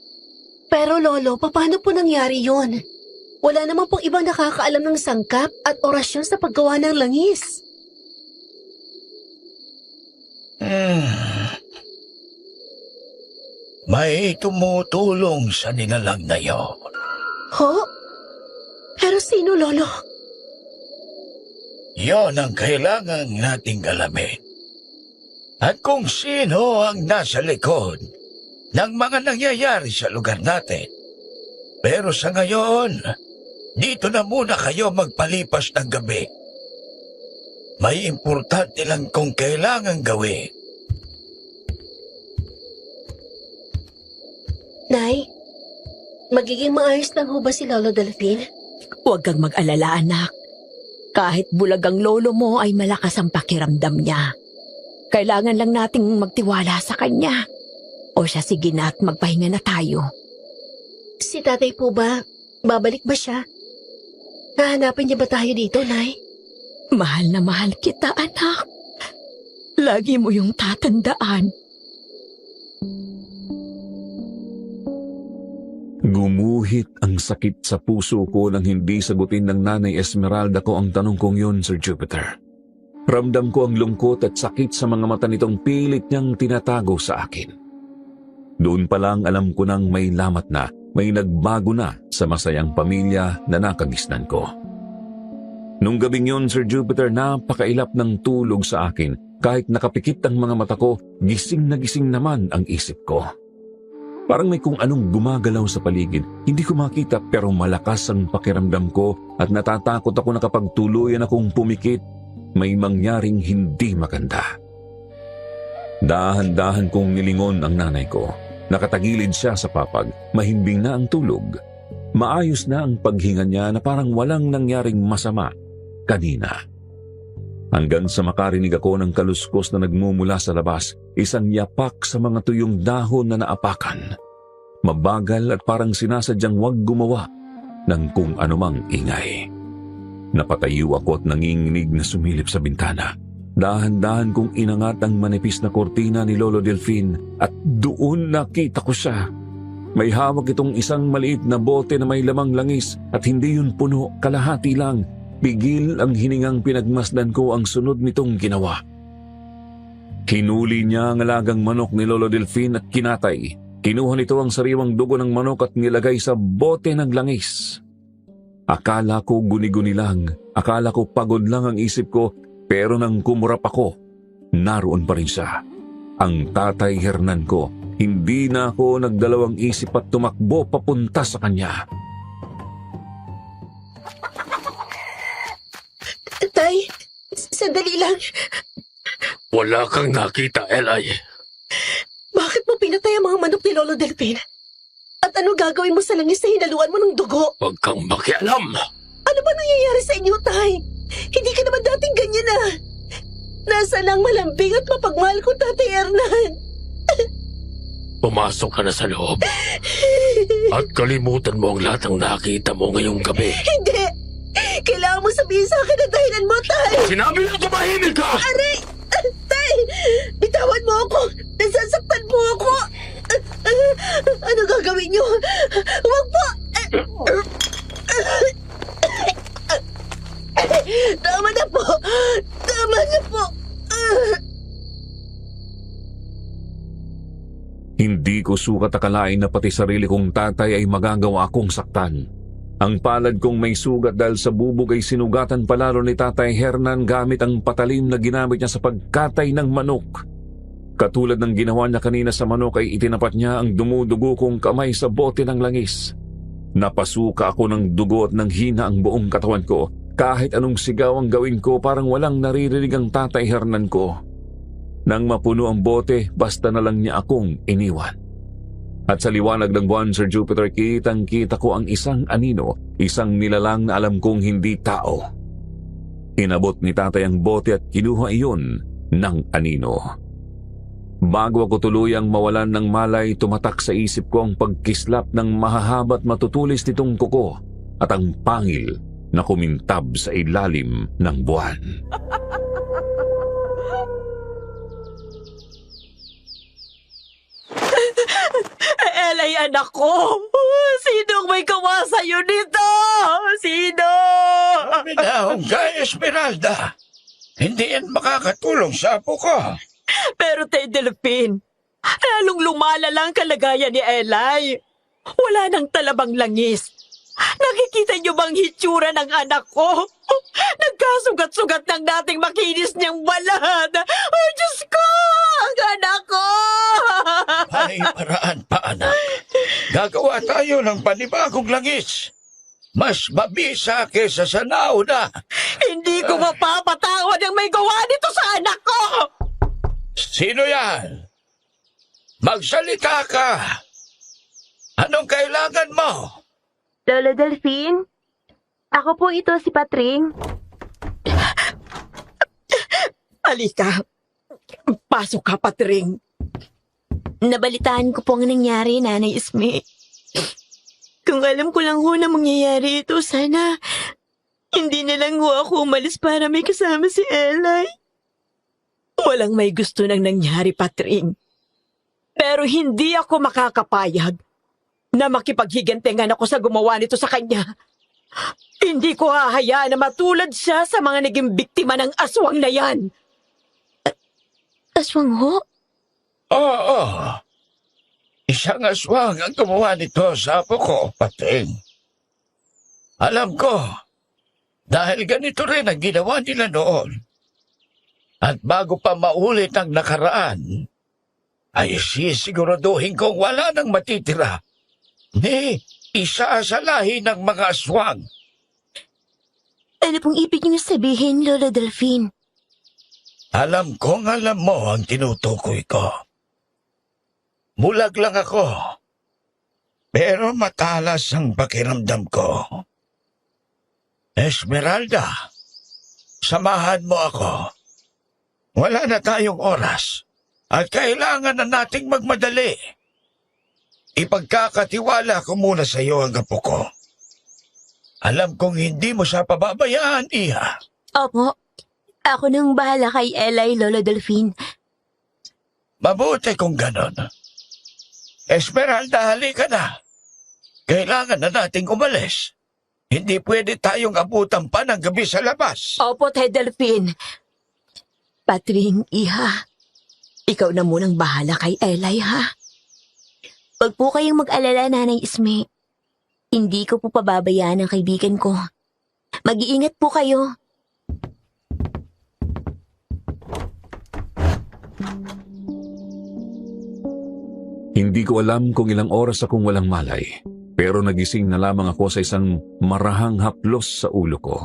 Speaker 3: Pero Lolo, paano po nangyari yun? Wala naman pong ibang nakakaalam ng sangkap at orasyon sa paggawa ng langis.
Speaker 1: May tumutulong sa nilalang na yon.
Speaker 3: Ho? Pero sino, Lolo?
Speaker 1: Yon ang kailangan nating alamin. At kung sino ang nasa likod ng mga nangyayari sa lugar natin. Pero sa ngayon, dito na muna kayo magpalipas ng gabi. May importante lang kung kailangan gawin.
Speaker 3: Nay, magiging maayos lang ho ba si Lolo Delphine?
Speaker 2: Huwag kang mag-alala, anak. Kahit bulag ang lolo mo ay malakas ang pakiramdam niya. Kailangan lang nating magtiwala sa kanya. O siya, sige na at magpahinga na tayo.
Speaker 3: Si tatay po ba? Babalik ba siya? Hahanapin niya ba tayo dito, Nay?
Speaker 2: Mahal na mahal kita, anak. Lagi mo yung tatandaan.
Speaker 4: Gumuhit ang sakit sa puso ko nang hindi sagutin ng Nanay Esmeralda ko ang tanong kong yun, Sir Jupiter. Ramdam ko ang lungkot at sakit sa mga mata nitong pilit niyang tinatago sa akin. Doon pa lang alam ko nang may lamat na, may nagbago na sa masayang pamilya na nakagisnan ko. Nung gabing yun, Sir Jupiter, napakailap ng tulog sa akin. Kahit nakapikit ang mga mata ko, gising na gising naman ang isip ko. Parang may kung anong gumagalaw sa paligid. Hindi ko makita pero malakas ang pakiramdam ko at natatakot ako na kapag tuluyan akong pumikit, may mangyaring hindi maganda. Dahan-dahan kong nilingon ang nanay ko. Nakatagilid siya sa papag, mahimbing na ang tulog. Maayos na ang paghinga niya na parang walang nangyaring masama kanina. Hanggang sa makarinig ako ng kaluskos na nagmumula sa labas, isang yapak sa mga tuyong dahon na naapakan. Mabagal at parang sinasadyang wag gumawa ng kung anumang ingay. Napatayo ako at nanginginig na sumilip sa bintana. Dahan-dahan kong inangat ang manipis na kortina ni Lolo Delphine at doon nakita ko siya. May hawak itong isang maliit na bote na may lamang langis at hindi yun puno, kalahati lang. pigil ang hiningang pinagmasdan ko ang sunod nitong ginawa. Hinuli niya ang alagang manok ni Lolo Delfin at kinatay. Kinuha nito ang sariwang dugo ng manok at nilagay sa bote ng langis. Akala ko guni-guni lang, akala ko pagod lang ang isip ko, pero nang kumurap ako, naroon pa rin siya. Ang Tatay Hernan ko. Hindi na ako nagdalawang isip at tumakbo papunta sa kanya.
Speaker 3: Tay, sandali lang.
Speaker 5: Wala kang nakita, Eli.
Speaker 3: Bakit mo pinatay ang mga manok ni Lolo Delfin? At ano gagawin mo sa langis na hinaluan mo ng dugo?
Speaker 5: Huwag kang makialam.
Speaker 3: Ano ba nangyayari sa inyo, Tay? Hindi ka naman dating ganyan na. Nasaan ang malambing at mapagmahal ko, Tatay Hernan?
Speaker 5: Pumasok ka na sa loob. At kalimutan mo ang lahat ng nakita mo ngayong gabi.
Speaker 3: Hindi! Kailangan mo sabihin sa akin ang dahilan mo, Tay!
Speaker 5: Sinabi na tumahimik ka!
Speaker 3: Aray! Tay! Bitawan mo ako! Nasasaktan mo ako! Ano gagawin niyo? Huwag po! Tama na po! Tama na po!
Speaker 4: Hindi ko sukat akalain na pati sarili kong tatay ay magagawa akong saktan. Ang palad kong may sugat dahil sa bubog ay sinugatan palalo ni Tatay Hernan gamit ang patalim na ginamit niya sa pagkatay ng manok. Katulad ng ginawa niya kanina sa manok ay itinapat niya ang dumudugo kong kamay sa bote ng langis. Napasuka ako ng dugo at ng hina ang buong katawan ko. Kahit anong sigaw ang gawin ko, parang walang naririnig ang Tatay Hernan ko. Nang mapuno ang bote, basta na lang niya akong iniwan. At sa liwanag ng buwan, Sir Jupiter, kitang-kita ko ang isang anino, isang nilalang na alam kong hindi tao. Inabot ni Tatay ang bote at kinuha iyon ng anino. Bago ako tuluyang mawalan ng malay, tumatak sa isip ko ang pagkislap ng mahahaba at matutulis nitong kuko at ang pangil na kumintab sa ilalim ng buwan.
Speaker 2: Elay, anak ko! Sinong may gawa sa'yo nito? Sino?
Speaker 1: Minahong ka, Esmeralda. Hindi yan makakatulong sa apo ko.
Speaker 2: Pero Tay Delfin, lalong lumala ang kalagayan ni Elay. Wala nang talabang langis. Nakikita niyo bang hitsura ng anak ko? Nagkasugat-sugat ng dating makinis niyang balat. Oh, Diyos ko! Ang anak ko!
Speaker 1: May paraan pa, anak. Gagawa tayo ng panibagong langis. Mas mabisa kesa sa nauna.
Speaker 2: Hindi ko mapapatawad ang may gawa nito sa anak ko!
Speaker 1: Sino yan? Magsalita ka. Anong kailangan mo?
Speaker 7: Lolo Delfin? Ako po ito, si Patring.
Speaker 2: Halika. Pasok ka, Patring.
Speaker 7: Nabalitaan ko po ang nangyari, Nanay Isme. Kung alam ko lang ho na mangyayari ito, sana hindi na lang ho ako umalis para may kasama si Elay.
Speaker 2: Walang may gusto nang nangyari, Patring. Pero hindi ako makakapayag na makipaghigantengan ako sa gumawa nito sa kanya. Hindi ko hahayaan na matulad siya sa mga naging biktima ng aswang na yan.
Speaker 7: Aswang ho?
Speaker 1: Oo. Isang aswang ang gumawa nito sa apo ko, Patring. Alam ko, dahil ganito rin ang ginawa nila noon. At bago pa maulit ang nakaraan, ay sisiguraduhin kong wala nang matitira ni isa sa lahi ng mga aswang.
Speaker 7: Ano pong ibig niyo sabihin, Lolo Delfin?
Speaker 1: Alam kong alam mo ang tinutukoy ko. Bulag lang ako, pero matalas ang pakiramdam ko. Esmeralda, samahan mo ako. Wala na tayong oras at kailangan na nating magmadali. Ipagkakatiwala ko muna sa iyo ang apo ko. Alam kong hindi mo siya pababayaan, Iha.
Speaker 7: Opo. Ako nang bahala kay Elay, Lolo Delfin.
Speaker 1: Mabuti kung ganon. Esmeralda, halika na. Kailangan na nating umalis. Hindi pwede tayong abutan pa ng gabi sa labas.
Speaker 2: Opo, Tay Delphine. Patring, iha. Ikaw na munang bahala kay Eli, ha?
Speaker 7: Huwag po kayong mag-alala, Nanay Isme. Hindi ko po pababayaan ang kaibigan ko. Mag-iingat po kayo.
Speaker 4: Hindi ko alam kung ilang oras akong walang malay, pero nagising na lamang ako sa isang marahang haplos sa ulo ko.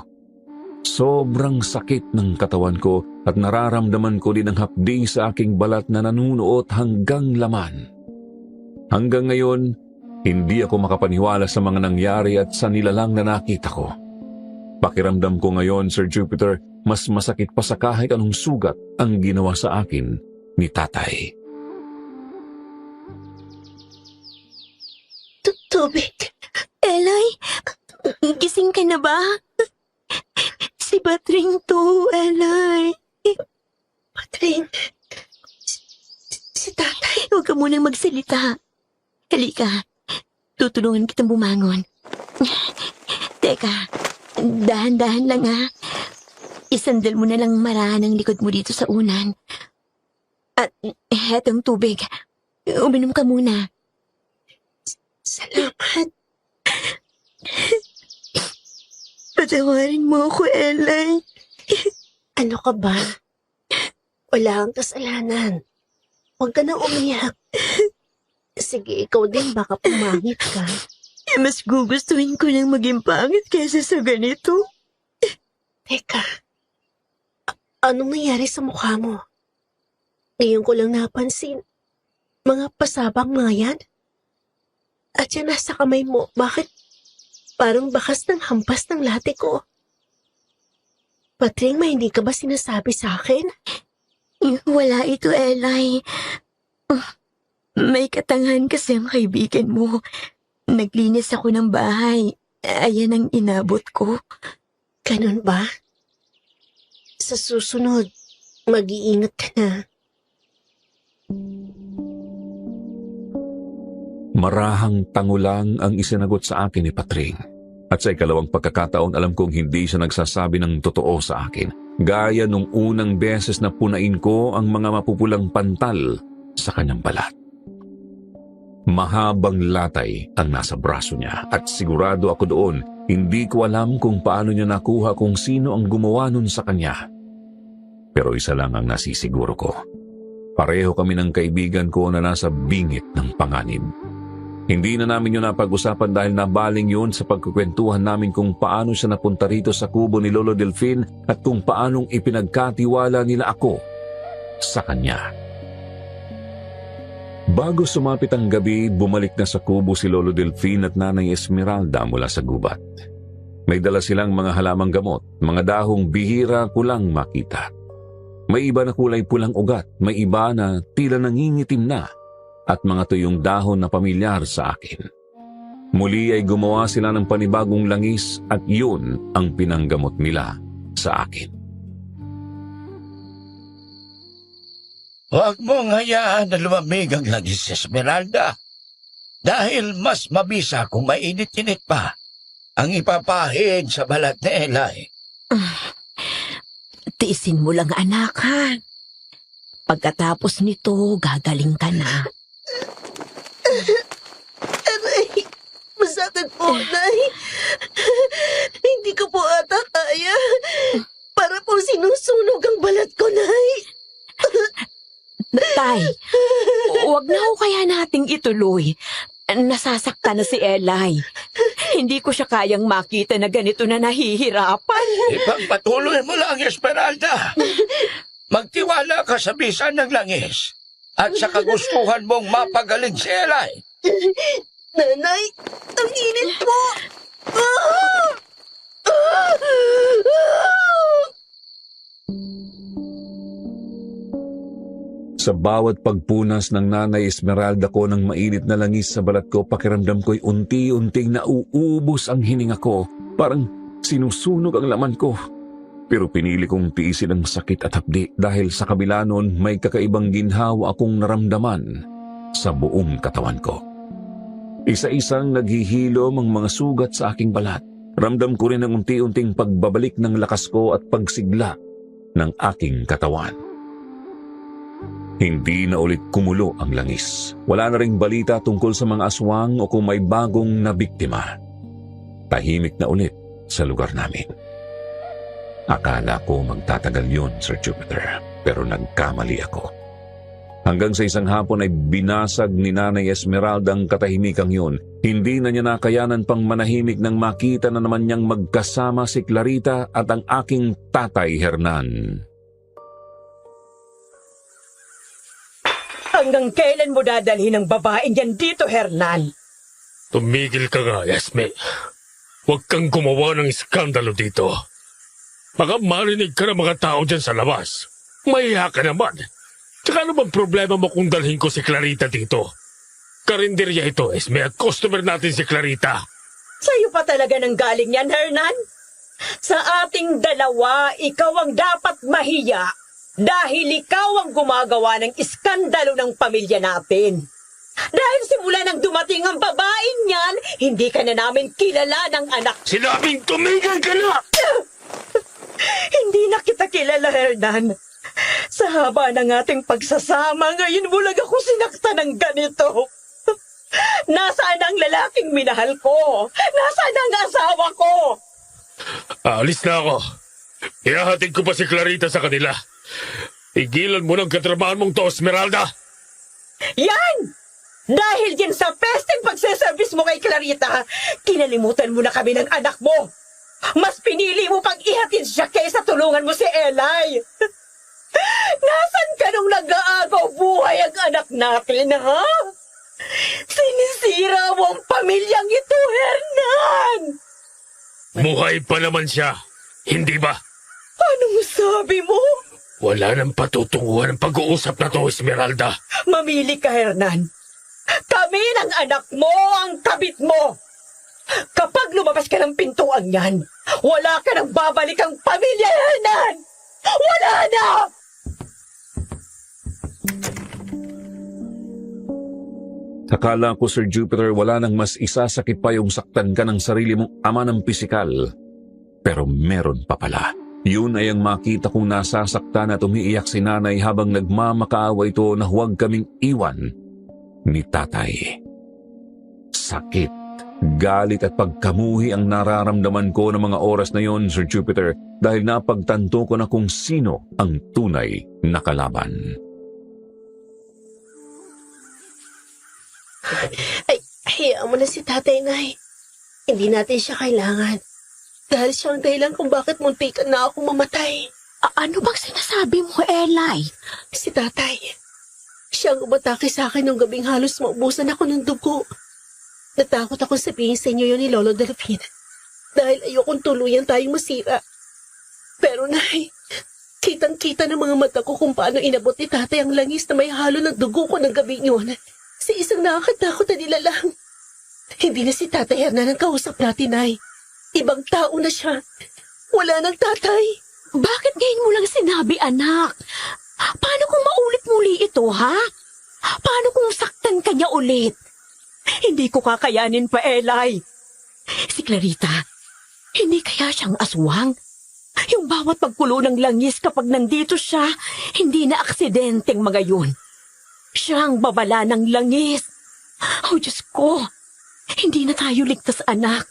Speaker 4: Sobrang sakit ng katawan ko at nararamdaman ko din ang hapdi sa aking balat na nanunuot hanggang laman. Hanggang ngayon, hindi ako makapaniwala sa mga nangyari at sa nilalang na nakita ko. Pakiramdam ko ngayon, Sir Jupiter, mas masakit pa sa kahit anong sugat ang ginawa sa akin ni tatay.
Speaker 7: Tubig. Eli, gising ka na ba? Si Patring to, Eli.
Speaker 3: Patring, si tatay.
Speaker 7: Huwag ka munang magsalita. Halika, tutulungan kitang bumangon. Teka, dahan-dahan lang ha. Isandal mo na lang marahan ang likod mo dito sa unan. At hetong tubig. Uminom ka muna.
Speaker 3: Salamat.
Speaker 7: Patawarin mo ako, Eli.
Speaker 3: Ano ka ba? Wala kang kasalanan. Huwag ka na umiyak. Sige, ikaw din baka pumangit ka.
Speaker 7: Mas gugustuhin ko nang maging pangit kaysa sa ganito.
Speaker 3: Teka, anong nangyari sa mukha mo? Ngayon ko lang napansin. Mga pasabang mga yan? At yan nasa kamay mo, bakit parang bakas ng hampas ng late ko? Patring, may hindi ka ba sinasabi sa akin?
Speaker 7: Wala ito, Eli. May katangahan kasi ang kaibigan mo. Naglinis ako ng bahay. Ayan ang inabot ko.
Speaker 3: Ganun ba? Sa susunod, mag-iingat ka na.
Speaker 4: Marahang tangulang ang isinagot sa akin ni Patring. At sa ikalawang pagkakataon alam kong hindi siya nagsasabi ng totoo sa akin. Gaya nung unang beses na punain ko ang mga mapupulang pantal sa kanyang balat. Mahabang latay ang nasa braso niya at sigurado ako doon, hindi ko alam kung paano niya nakuha kung sino ang gumawa nun sa kanya. Pero isa lang ang nasisiguro ko. Pareho kami ng kaibigan ko na nasa bingit ng panganib. Hindi na namin yun napag-usapan dahil nabaling yun sa pagkukwentuhan namin kung paano siya napunta rito sa kubo ni Lolo Delphine at kung paanong ipinagkatiwala nila ako sa kanya. Bago sumapit ang gabi, bumalik na sa kubo si Lolo Delphine at Nanay Esmeralda mula sa gubat. May dala silang mga halamang gamot, mga dahong bihira ko lang makita. May iba na kulay pulang ugat, may iba na tila nangingitim na, at mga tuyong dahon na pamilyar sa akin. Muli ay gumawa sila ng panibagong langis at yun ang pinanggamot nila sa akin.
Speaker 1: Huwag mong hayaan na lumamig ang langis, Esmeralda. Dahil mas mabisa kung mainit-init pa ang ipapahid sa balat ni Eli.
Speaker 2: Tiisin mo lang, anak, ha? Pagkatapos nito, gagaling ka na.
Speaker 3: Aray, masakit po, Nay. Hindi ko po ata kaya. Para po sinusunog ang balat ko, Nay.
Speaker 2: Tay, huwag na ho kaya nating ituloy. Nasasaktan na si Eli. Hindi ko siya kayang makita na ganito na nahihirapan.
Speaker 1: Ipagpatuloy mo lang, Esmeralda. Magtiwala ka sa bisa ng langis at sa kagustuhan mong mapagaling si Eli.
Speaker 3: Nanay, ang init po.
Speaker 4: Sa bawat pagpunas ng Nanay Esmeralda ko ng mainit na langis sa balat ko, pakiramdam ko'y unti-unting nauubos ang hininga ko. Parang sinusunog ang laman ko. Pero pinili kong tiisin ang sakit at hapdi dahil sa kabila nun may kakaibang ginhawa akong naramdaman sa buong katawan ko. Isa-isang naghihilom ang mga sugat sa aking balat Ramdam ko rin ang unti-unting pagbabalik ng lakas ko at pagsigla ng aking katawan. Hindi na ulit kumulo ang langis. Wala na ring balita tungkol sa mga aswang o kung may bagong nabiktima. Tahimik na ulit sa lugar namin. Akala ko magtatagal yun, Sir Jupiter, pero nagkamali ako. Hanggang sa isang hapon ay binasag ni Nanay Esmeralda ang katahimikang yun. Hindi na niya nakayanan pang manahimik nang makita na naman niyang magkasama si Clarita at ang aking tatay Hernan.
Speaker 2: Hanggang kailan mo dadalhin ang babaeng yan dito, Hernan?
Speaker 5: Tumigil ka nga, Esme. Huwag kang gumawa ng iskandalo dito. Baka marinig ka ng mga tao dyan sa labas. Mahiya ka naman. Tsaka ano bang problema mo kung dalhin ko si Clarita dito? Karinderya ito, Esme, at customer natin si Clarita.
Speaker 2: Sa'yo pa talaga nang galing yan, Hernan? Sa ating dalawa, ikaw ang dapat mahiya dahil ikaw ang gumagawa ng iskandalo ng pamilya natin. Dahil simula nang dumating ang babaeng yan, hindi ka na namin kilala ng anak.
Speaker 5: Sinabing tumigil ka na!
Speaker 2: Hindi na kita kilala, Hernan. Sa haba ng ating pagsasama, ngayon mo lang ako sinaktan ng ganito. Nasaan ang lalaking minahal ko? Nasaan ang asawa ko?
Speaker 5: Alis na ako. Ihahatid ko pa si Clarita sa kanila. Igilan mo ng katrabahan mong to, Esmeralda.
Speaker 2: Yan! Dahil din sa pesteng pagseservice mo kay Clarita, kinalimutan mo na kami ng anak mo. Mas pinili mo pang ihatid siya kaysa tulungan mo si Eli. Nasaan ka nung nag-aagaw buhay ang anak natin, ha? Sinisira mo ang pamilyang ito, Hernan!
Speaker 5: Buhay pa naman siya. Hindi ba?
Speaker 2: Anong sabi mo?
Speaker 5: Wala nang patutunguhan ang pag-uusap na to, Esmeralda.
Speaker 2: Mamili ka, Hernan. Kami ng anak mo ang kabit mo. Kapag lumabas ka ng pintuan yan, wala ka nang babalik ang pamilya, Hernan! Wala na!
Speaker 4: Akala ko, Sir Jupiter, wala nang mas isasakit pa yung saktan ka ng sarili mong ama ng pisikal. Pero meron pa pala. Yun ay ang makita kong nasasaktan at umiiyak si nanay habang nagmamakaawa ito na huwag kaming iwan ni tatay. Sakit, galit at pagkamuhi ang nararamdaman ko ng mga oras na yon, Sir Jupiter, dahil napagtanto ko na kung sino ang tunay na kalaban.
Speaker 3: Ay, hayaan mo na si tatay, Nay. Hindi natin siya kailangan. Dahil siya ang dahilan kung bakit muntikan na ako mamatay.
Speaker 7: Ano bang sinasabi mo, Eli?
Speaker 3: Si tatay. Siya ang umatake sa akin nung gabing halos maubusan ako ng dugo. Natakot akong sabihin sa inyo yun ni Lolo Delphine. Dahil ayokong tuluyan tayong masira. Pero, Nay, kitang-kita ng mga mata ko kung paano inabot ni tatay ang langis na may halo ng dugo ko ng gabing yun. Sa isang nakakatakot na nilalang. Hindi na si Tatay Hernan ang kausap natin, Nay. Ibang tao na siya. Wala nang tatay.
Speaker 7: Bakit ngayon mo lang sinabi, anak? Paano kung maulit muli ito, ha? Paano kung saktan ka niya ulit? Hindi ko kakayanin pa, Eli. Si Clarita, hindi kaya siyang aswang? Yung bawat pagkulo ng langis kapag nandito siya, hindi na aksidenteng mga yun. Siya ang babala ng langis. Oh, Diyos ko. Hindi na tayo ligtas, anak.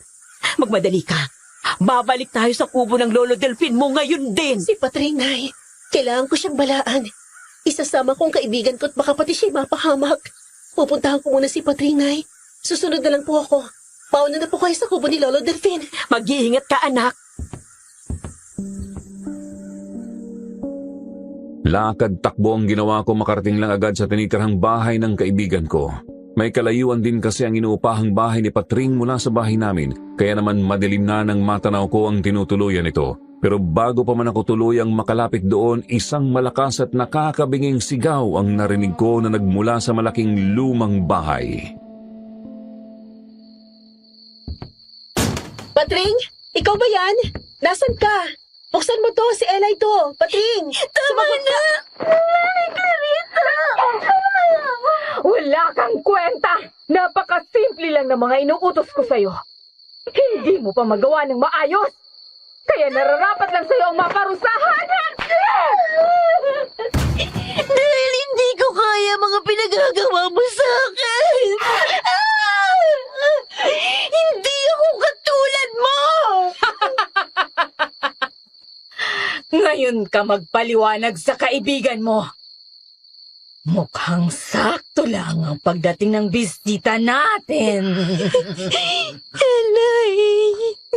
Speaker 7: Magmadali ka. Babalik tayo sa kubo ng Lolo Delphine mo ngayon din.
Speaker 3: Si Patring, Nay. Kailangan ko siyang balaan. Isasama kong kaibigan ko at baka pati siya mapahamak. Pupuntahan ko muna si Patring, Nay. Susunod na lang po ako. Mauna na po kayo sa kubo ni Lolo Delphine.
Speaker 7: Mag-iingat ka, anak.
Speaker 4: Lakad takbo ang ginawa ko, makarating lang agad sa tinitirhang bahay ng kaibigan ko. May kalayuan din kasi ang inuupahang bahay ni Patring mula sa bahay namin, kaya naman madilim na nang matanaw ko ang tinutuluyan nito. Pero bago pa man ako tuluyang makalapit doon, isang malakas at nakakabinging sigaw ang narinig ko na nagmula sa malaking lumang bahay.
Speaker 3: Patring, ikaw ba yan? Nasaan ka? Buksan mo to, si Eli to. Patring!
Speaker 7: Tama na!
Speaker 6: Wala kang kwenta! Napakasimple lang ng mga inuutos ko sa'yo. Hindi mo pa magawa ng maayos! Kaya nararapat lang sa'yo ang maparusahan!
Speaker 7: Dahil hindi ko kaya mga pinagagawa mo sa akin. Hindi ako katulad mo.
Speaker 6: Ngayon ka magpaliwanag sa kaibigan mo. Mukhang sakto lang ang pagdating ng bisita natin.
Speaker 7: Elay.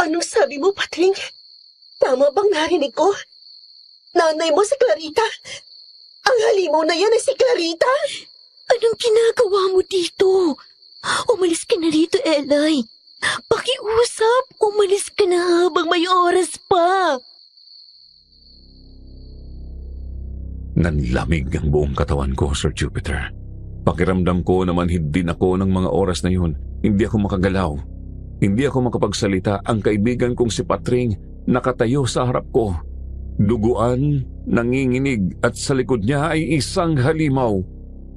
Speaker 3: Anong sabi mo, Patring? Tama bang narinig ko? Nanay mo si Clarita? Ang halimaw na yan ay si Clarita?
Speaker 7: Anong ginagawa mo dito? Umalis ka na rito, Elay. Pakiusap, umalis ka na habang may oras pa.
Speaker 4: Nanlamig ang buong katawan ko, Sir Jupiter. Pakiramdam ko na manhid din ako ng mga oras na yun. Hindi ako makagalaw. Hindi ako makapagsalita. Ang kaibigan kong si Patring nakatayo sa harap ko. Duguan, nanginginig at sa likod niya ay isang halimaw.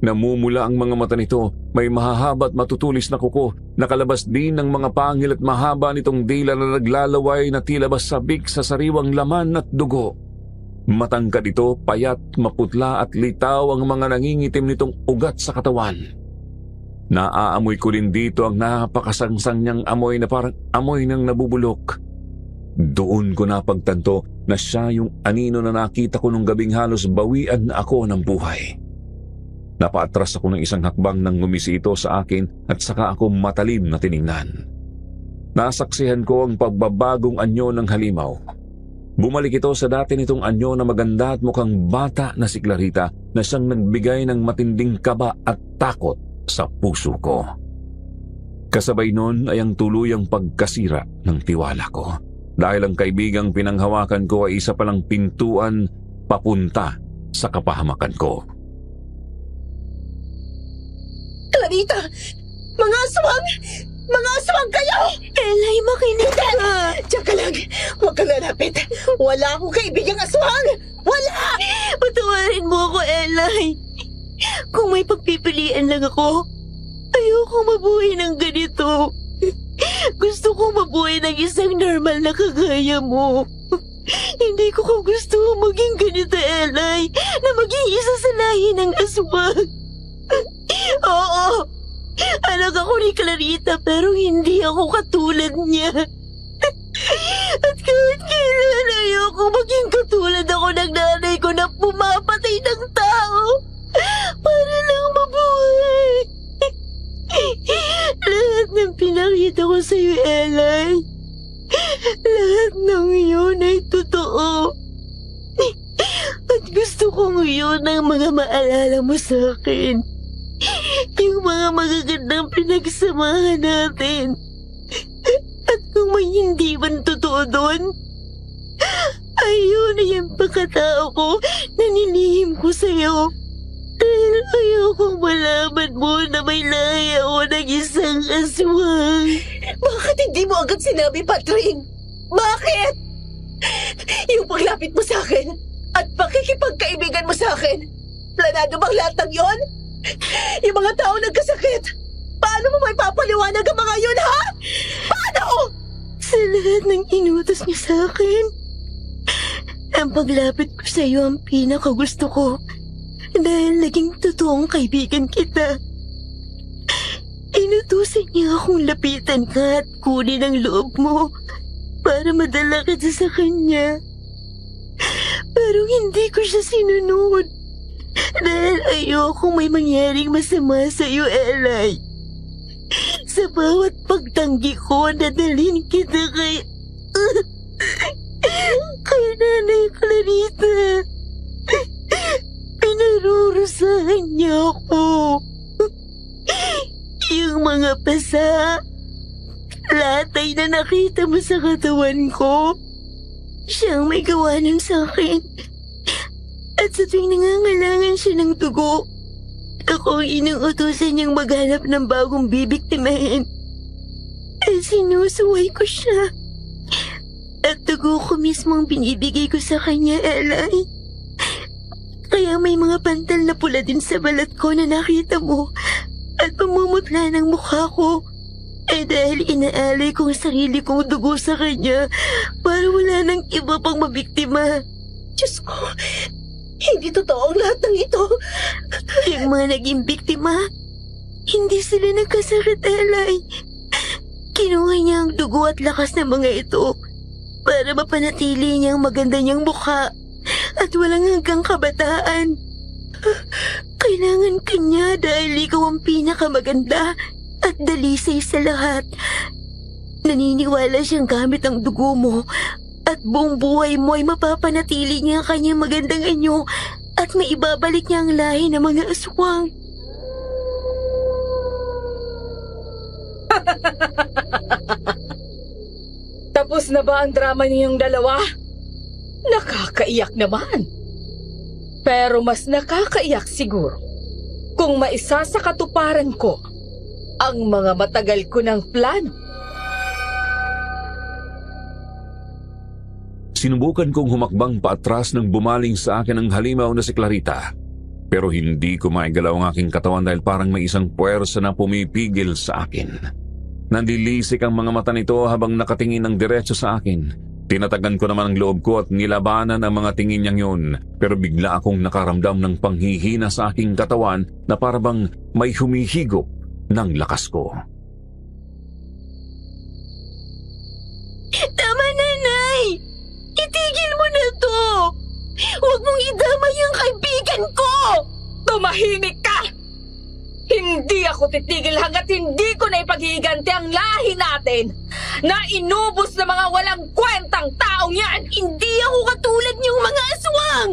Speaker 4: Namumula ang mga mata nito. May mahahaba at matutulis na kuko. Nakalabas din ng mga pangil at mahaba nitong dila na naglalaway na tila sabik sa sariwang laman at dugo. Matangkad ito, payat, maputla at litaw ang mga nangingitim nitong ugat sa katawan. Naaamoy ko din dito ang napakasangsang niyang amoy na parang amoy ng nabubulok. Doon ko napagtanto na siya yung anino na nakita ko nung gabing halos bawian na ako ng buhay. Napaatras ako ng isang hakbang nang ngumisi ito sa akin at saka ako matalim na tiningnan. Nasaksihan ko ang pagbabagong anyo ng halimaw. Bumalik ito sa dati nitong anyo na maganda at mukhang bata na si Clarita na siyang nagbigay ng matinding kaba at takot sa puso ko. Kasabay nun ay ang tuluyang pagkasira ng tiwala ko dahil ang kaibigang pinanghawakan ko ay isa palang pintuan papunta sa kapahamakan ko.
Speaker 3: Clarita! Mga aswang! Mga aswang kayo!
Speaker 7: Elay, makinig ka.
Speaker 3: Diyan ka lang! Huwag kang lalapit! Wala akong kaibigang aswang! Wala!
Speaker 7: Patawarin mo ako, Elay. Kung may pagpipilian lang ako, ayoko mabuhay ng ganito. Gusto ko mabuhay ng isang normal na kagaya mo. Hindi ko gusto maging ganito, Elay, na maging isa sa lahi ng aswang. Oo, anak ako ni Clarita pero hindi ako katulad niya. At kahit kailan ayoko maging katulad ako ng nanay ko na pumapatay ng tao para lang mabuhay. Lahat ng pinakita ko sa iyo, Elay, lahat ng yun ay totoo. At gusto kong yun ang mga maalala mo sa akin. Yung mga magagandang pinagsamahan natin. At kung may hindi man totoo doon, ayun ay ang pagkatao ko na nilihim ko sa'yo. Dahil ayokong malaman mo na may lahi ako ng isang aswang.
Speaker 3: Bakit hindi mo agad sinabi, Patring? Bakit? Yung paglapit mo sa akin at pakikipagkaibigan mo sa akin, planado bang lahat ng yon? Yung mga tao nagkasakit, paano mo may papaliwanag ang mga yun, ha? Paano?
Speaker 7: Sa lahat ng inutos niya sa akin, ang paglapit ko sa iyo ang pinakagusto ko dahil naging totoong kaibigan kita. Inutusan niya akong lapitan ka at kunin ang loob mo para madala kita sa kanya. Pero hindi ko siya sinunod. Dahil ayoko may mangyaring masama sa iyo, Elay. Sa bawat pagtanggi ko, nadalhin kita kay Nanay Clarita. Pinarurusahan niya ako. Yung mga pasa, latay na nakita mo sa katawan ko, siyang may gawa nun sa akin. At sa tuwing nangangailangan siya ng dugo, ako ang inuutusan niyang maghanap ng bagong bibiktimahin. At sinusuway ko siya. At dugo ko mismo ang binibigay ko sa kanya, Elay. Kaya may mga pantal na pula din sa balat ko na nakita mo at pamumutla ng mukha ko. dahil inaalay ko ang sarili kong dugo sa kanya para wala nang iba pang mabiktima.
Speaker 3: Diyos ko, hindi totoo ang lahat ng ito.
Speaker 7: Yung mga naging biktima, hindi sila nagkasakit, Elay. Kinuha niya ang dugo at lakas ng mga ito para mapanatili niya ang maganda niyang mukha at walang hanggang kabataan. Kailangan kanya dahil ikaw ang pinakamaganda at dalisay sa lahat. Naniniwala siyang gamit ang dugo mo at buong buhay mo ay mapapanatili niya ang kanyang magandang anyo at maibabalik niya ang lahi ng mga aswang.
Speaker 6: Tapos na ba ang drama niyong dalawa? Nakakaiyak naman. Pero mas nakakaiyak siguro kung maisa sa katuparan ko ang mga matagal ko ng plano.
Speaker 4: Sinubukan kong humakbang paatras nang bumaling sa akin ang halimaw na si Clarita. Pero hindi ko maigalaw ang aking katawan dahil parang may isang puwersa na pumipigil sa akin. Nandilisik ang mga mata nito habang nakatingin ng diretso sa akin. Tinatagan ko naman ang loob ko at nilabanan ang mga tingin niyang yun. Pero bigla akong nakaramdam ng panghihina sa aking katawan na parabang may humihigop ng lakas ko.
Speaker 7: Tama na, Nay! Itigil mo na to! Huwag mong idamay ang kaibigan ko!
Speaker 6: Tumahimik ka! Hindi ako titigil hanggat hindi ko na ipaghihiganti ang lahi natin na inubos ng mga walang kwentang taong yan!
Speaker 7: Hindi ako katulad niyong mga aswang!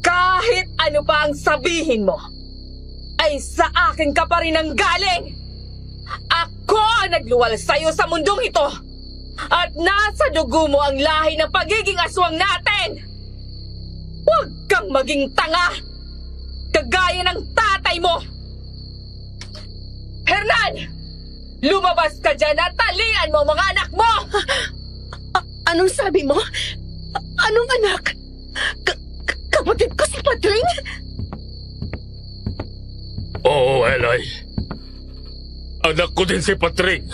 Speaker 6: Kahit ano pa ang sabihin mo, ay sa akin ka pa rin ang galing! Ako ang nagluwal sa'yo sa mundong ito! At nasa dugo mo ang lahi ng pagiging aswang natin! Huwag kang maging tanga! Kagaya ng tatay mo! Hernan! Lumabas ka dyan at talian mo mga anak mo!
Speaker 3: Anong sabi mo? Anong anak? Kapatid ko si Patring?
Speaker 5: Oo, Eli. Anak ko din si Patring.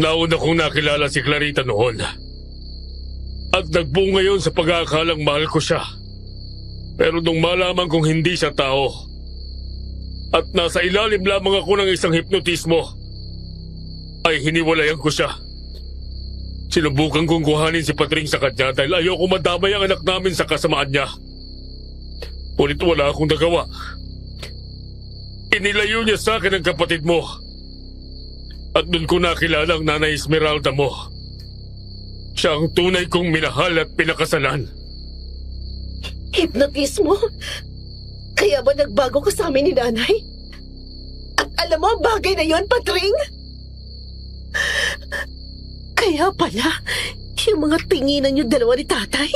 Speaker 5: Nauna kong nakilala si Clarita noon. At nagbunga yun sa pag-aakalang mahal ko siya. Pero nung malaman kong hindi siya tao, at nasa ilalim lamang ako ng isang hipnotismo, ay hiniwalayan ko siya. Sinubukan kong kuhanin si Patring sa kanya dahil ayoko madamay ang anak namin sa kasamaan niya. Ngunit wala akong nagawa. Inilayo niya sa akin ang kapatid mo. At doon ko nakilala ang Nanay Esmeralda mo. Siya ang tunay kong minahal at pinakasalan.
Speaker 3: Hypnotismo? Kaya ba nagbago ka sa amin ni Nanay? At alam mo ang bagay na yon, Patring? Kaya pala, yung mga tinginan niyo dalawa ni Tatay.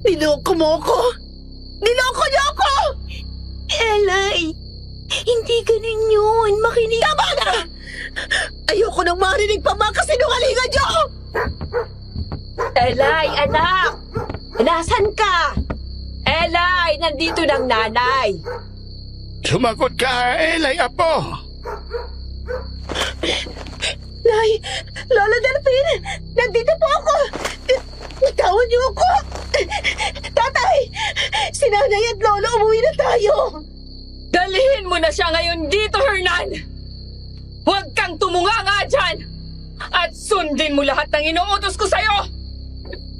Speaker 3: Niloko mo ko! Niloko niyo ako!
Speaker 7: Elay! Hindi ganun yun. Makinig.
Speaker 3: Tama na! Ayoko nang marinig pa mga kasinungalingan niyo!
Speaker 2: Elay, anak! Nasaan ka? Elay, nandito ng nanay.
Speaker 1: Sumagot ka, Elay, apo!
Speaker 3: Nay! Lola Delphine! Nandito po ako! Bitawan niyo ako! Tatay! Si Nanay at Lolo umuwi na tayo!
Speaker 6: Dalhin mo na siya ngayon dito, Hernan! Huwag kang tumunganga dyan! At sundin mo lahat ng inuutos ko sa'yo!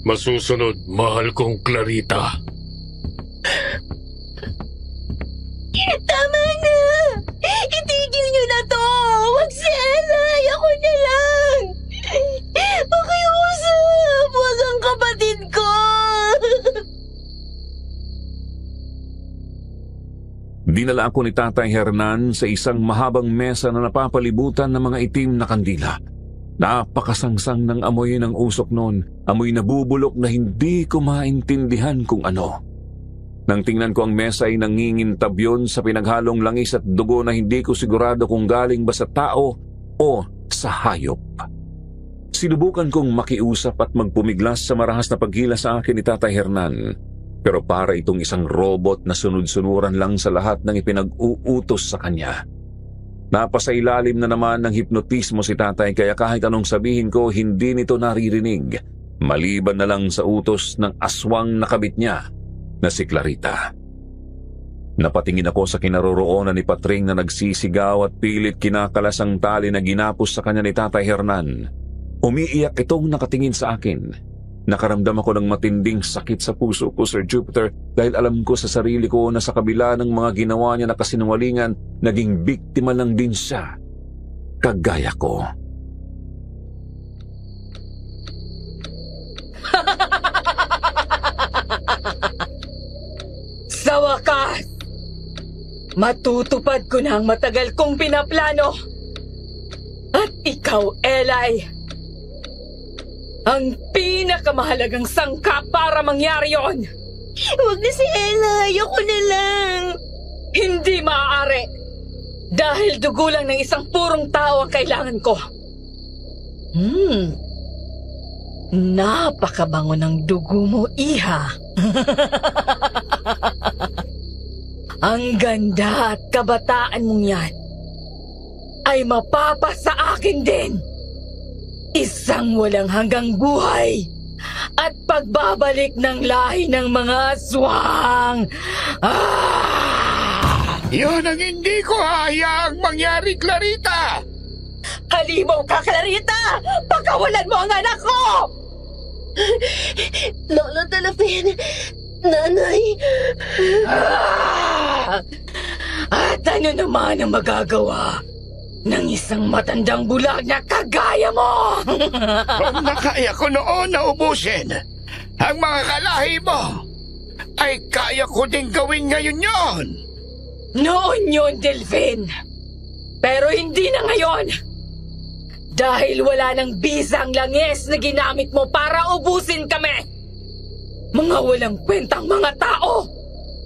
Speaker 5: Masusunod, mahal kong Clarita.
Speaker 7: Tama na! Itigil niyo na to! Huwag si Elay! Ako na lang! Pakiusap! Huwag ang kapatid ko!
Speaker 4: Dinala ako ni Tatay Hernan sa isang mahabang mesa na napapalibutan ng mga itim na kandila. Napakasangsang ng amoy ng usok noon, amoy nabubulok na hindi ko maintindihan kung ano. Nang tingnan ko ang mesa ay nangingintab yun sa pinaghalong langis at dugo na hindi ko sigurado kung galing ba sa tao o sa hayop. Sinubukan kong makiusap at magpumiglas sa marahas na pagkila sa akin ni Tatay Hernan. Pero para itong isang robot na sunod-sunuran lang sa lahat ng ipinag-uutos sa kanya. Napasailalim na naman ng hipnotismo si Tatay kaya kahit anong sabihin ko hindi nito naririnig. Maliban na lang sa utos ng aswang na kabit niya na si Clarita. Napatingin ako sa kinaroroonan ni Patring na nagsisigaw at pilit kinakalas ang tali na ginapos sa kanya ni Tatay Hernan. Umiiyak itong nakatingin sa akin. Nakaramdam ako ng matinding sakit sa puso ko, Sir Jupiter, dahil alam ko sa sarili ko na sa kabila ng mga ginawa niya na kasinungalingan, naging biktima lang din siya. Kagaya ko.
Speaker 6: Sa wakas, matutupad ko na ang matagal kong pinaplano. At ikaw, Eli, ang pinakamahalagang sangkap para mangyari yon.
Speaker 7: Huwag na si Ella, ayoko na lang.
Speaker 6: Hindi maaari. Dahil dugo lang ng isang purong tao ang kailangan ko. Napakabango ng dugo mo, Iha. Ang ganda at kabataan mong yan ay mapapasa akin din. Isang walang hanggang buhay at pagbabalik ng lahi ng mga aswang.
Speaker 1: Yun ang hindi ko hayaang mangyari, Clarita!
Speaker 6: Halimaw ka, Clarita! Pakawalan mo ang anak ko!
Speaker 3: Lolo Delphine, Nanay.
Speaker 6: At ano naman ang magagawa ng isang matandang bulag na kagaya mo?
Speaker 1: Kung nakaya ko noon na ubusin ang mga kalahi mo, ay kaya ko din gawin ngayon yon.
Speaker 6: Noon yun, Delphine. Pero hindi na ngayon. Dahil wala nang bisa ang langis na ginamit mo para ubusin kami. Mga walang kwentang mga tao.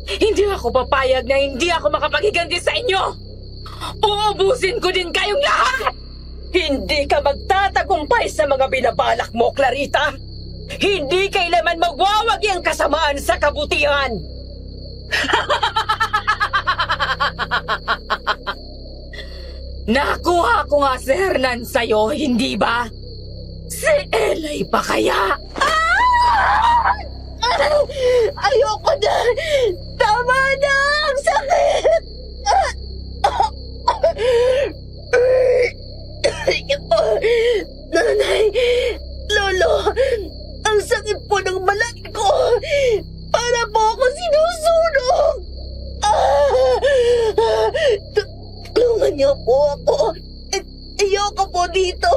Speaker 6: Hindi ako papayag na hindi ako makapaghiganti sa inyo. Uubusin ko din kayong lahat! Hindi ka magtatagumpay sa mga binabalak mo, Clarita! Hindi kailanman magwawagi ang kasamaan sa kabutihan! Nakuha ko nga si Hernan sa'yo, hindi ba? Si Elay pa kaya?
Speaker 3: Ayoko na! Tama na! Ang sakit! Nanay! Lolo! Ang sakit po ng balat ko! Para po ako sinusunog! Tulungan niyo po ako! Ayoko po dito!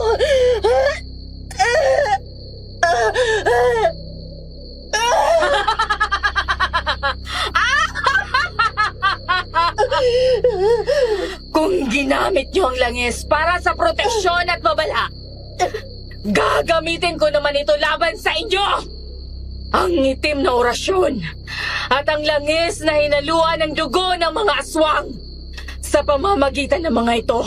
Speaker 6: Kung ginamit niyo ang langis para sa proteksyon at babala, gagamitin ko naman ito laban sa inyo! Ang itim na orasyon at ang langis na hinaluan ng dugo ng mga aswang. Sa pamamagitan ng mga ito,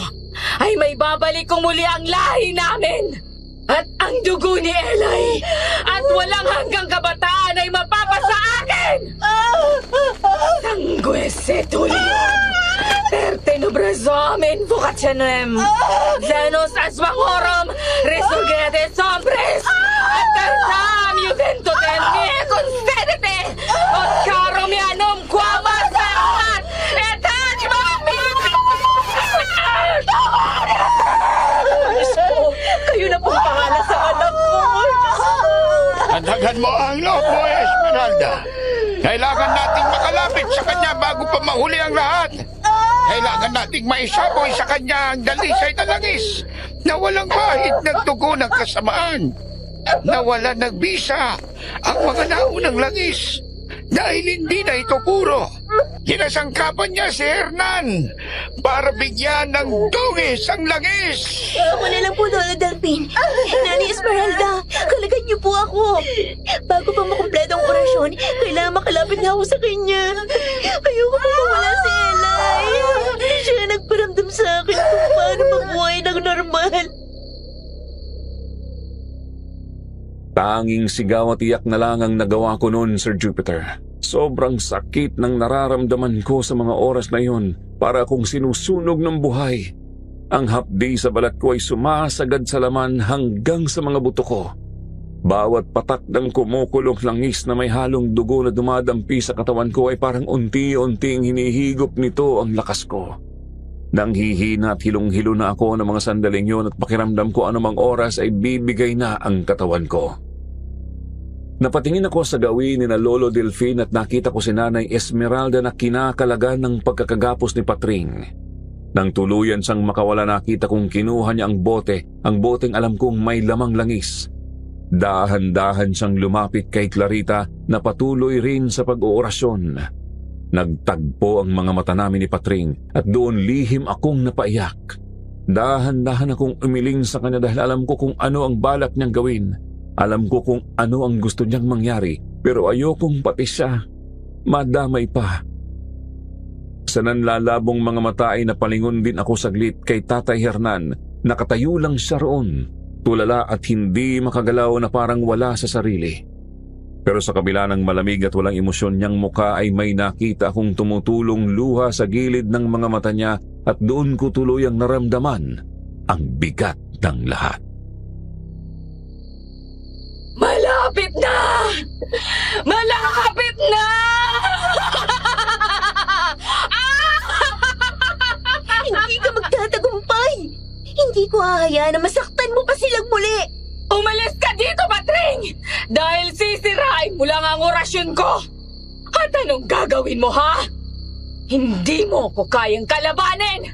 Speaker 6: ay may babalik kong muli ang lahi namin. At ang dugo ni Eli at walang hanggang kabataan ay mapapasa akin! Sangue setulium, pertenubrazom invocationem, Zenus aswangorum, resurgete sombres, at tertam juventutem mie concedete, ot caro mianum quamas verat, et anima kayo na pong pangalan sa anak ko.
Speaker 1: Tandaghan mo ang loob mo, Esmeralda. Kailangan nating makalapit sa kanya bago pa mahuli ang lahat. Kailangan nating maisaboy sa kanya ang dalisay na langis na walang bahid ng dugo ng kasamaan. Na wala nagbisa ang mga naunang langis dahil hindi na ito puro. Kinasangkapan niya si Hernan para bigyan ng dungis ang langis.
Speaker 7: Ako na lang po, Lola Delphine. Nani Esmeralda, kalagan niyo po ako. Bago pa makumpleto ang orasyon, kailangan makalapit na ako sa kanya. Ayoko po mawala si Eli. Siya ang nagparamdam sa akin kung paano mabuhay ng normal.
Speaker 4: Tanging sigaw at iyak na lang ang nagawa ko noon, Sir Jupiter. Sobrang sakit ng nararamdaman ko sa mga oras na yon, para akong sinusunog ng buhay. Ang hapdi sa balat ko ay sumasagad sa laman hanggang sa mga buto ko. Bawat patak ng kumukulong langis na may halong dugo na dumadampi sa katawan ko ay parang unti-unting hinihigop nito ang lakas ko. Nang hihina at hilong-hilo na ako ng mga sandaling yon at pakiramdam ko anumang oras ay bibigay na ang katawan ko. Napatingin ako sa gawin ni na Lolo Delfin at nakita ko si Nanay Esmeralda na kinakalagan ng pagkakagapos ni Patring. Nang tuluyan siyang makawala, nakita kong kinuha niya ang boteng alam kong may lamang langis. Dahan-dahan siyang lumapit kay Clarita na patuloy rin sa pag-oorasyon. Nagtagpo ang mga mata namin ni Patring at doon lihim akong napaiyak. Dahan-dahan akong umiling sa kanya dahil alam ko kung ano ang balak niyang gawin. Alam ko kung ano ang gusto niyang mangyari, pero ayokong pati siya madamay pa. Sa nanlalabong mga mata ay napalingon din ako saglit kay Tatay Hernan. Nakatayo lang siya roon, tulala at hindi makagalaw na parang wala sa sarili. Pero sa kabila ng malamig at walang emosyon niyang muka ay may nakita akong tumutulong luha sa gilid ng mga mata niya at doon ko tuluyang naramdaman ang bigat ng lahat.
Speaker 6: Malapit na! Malapit na!
Speaker 7: Hindi ka magtatagumpay! Hindi ko hahayaan na masaktan mo pa silang muli!
Speaker 6: Umalis ka dito, Patring! Dahil sisirain mo lang ang orasyon ko! At anong gagawin mo, ha? Hindi mo ko kayang kalabanin!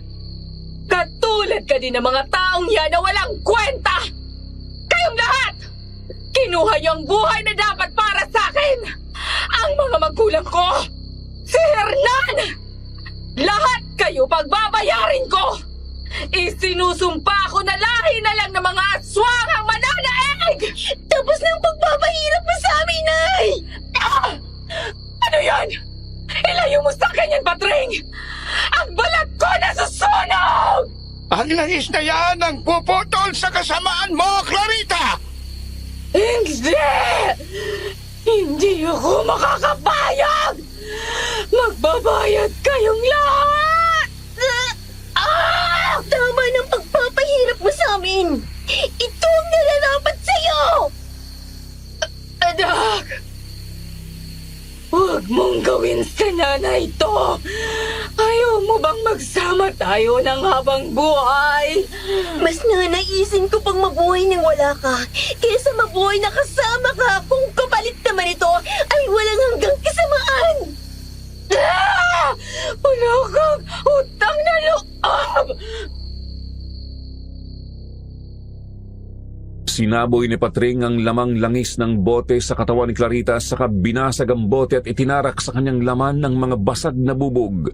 Speaker 6: Katulad ka din ng mga taong yan na walang kwenta! Kayong lahat! Kinuha niyo ang buhay na dapat para sa akin! Ang mga magulang ko! Si Hernan! Lahat kayo pagbabayarin ko! Isinusumpa ko na lahi na lang ng mga aswang ang mananaig!
Speaker 7: Tapos na ang pagpapahirap mo sa amin, Nay!
Speaker 6: Ah! Ano yan? Ilayo mo sa akin yan, Patring! Ang balat ko nasusunog!
Speaker 1: Ang langis na yan ang puputol sa kasamaan mo, Clarita!
Speaker 6: Hindi! Hindi ako makakapayag! Magbabayad kayong lahat!
Speaker 7: Tama ng pagpapahirap mo sa amin! Ito ang nararapat sa'yo!
Speaker 6: Anak! Huwag mong gawin sa nanay ito! Ayaw mo bang magsama tayo ng habang buhay?
Speaker 7: Mas nanaisin ko pang mabuhay nang wala ka kaysa mabuhay na kasama ka kung kapalit naman ito ay walang hanggang kasamaan!
Speaker 6: Ah! Wala kang utang na loob!
Speaker 4: Sinaboy ni Patring ang lamang langis ng bote sa katawan ni Clarita saka binasag ang bote at itinarak sa kanyang laman ng mga basag na bubog.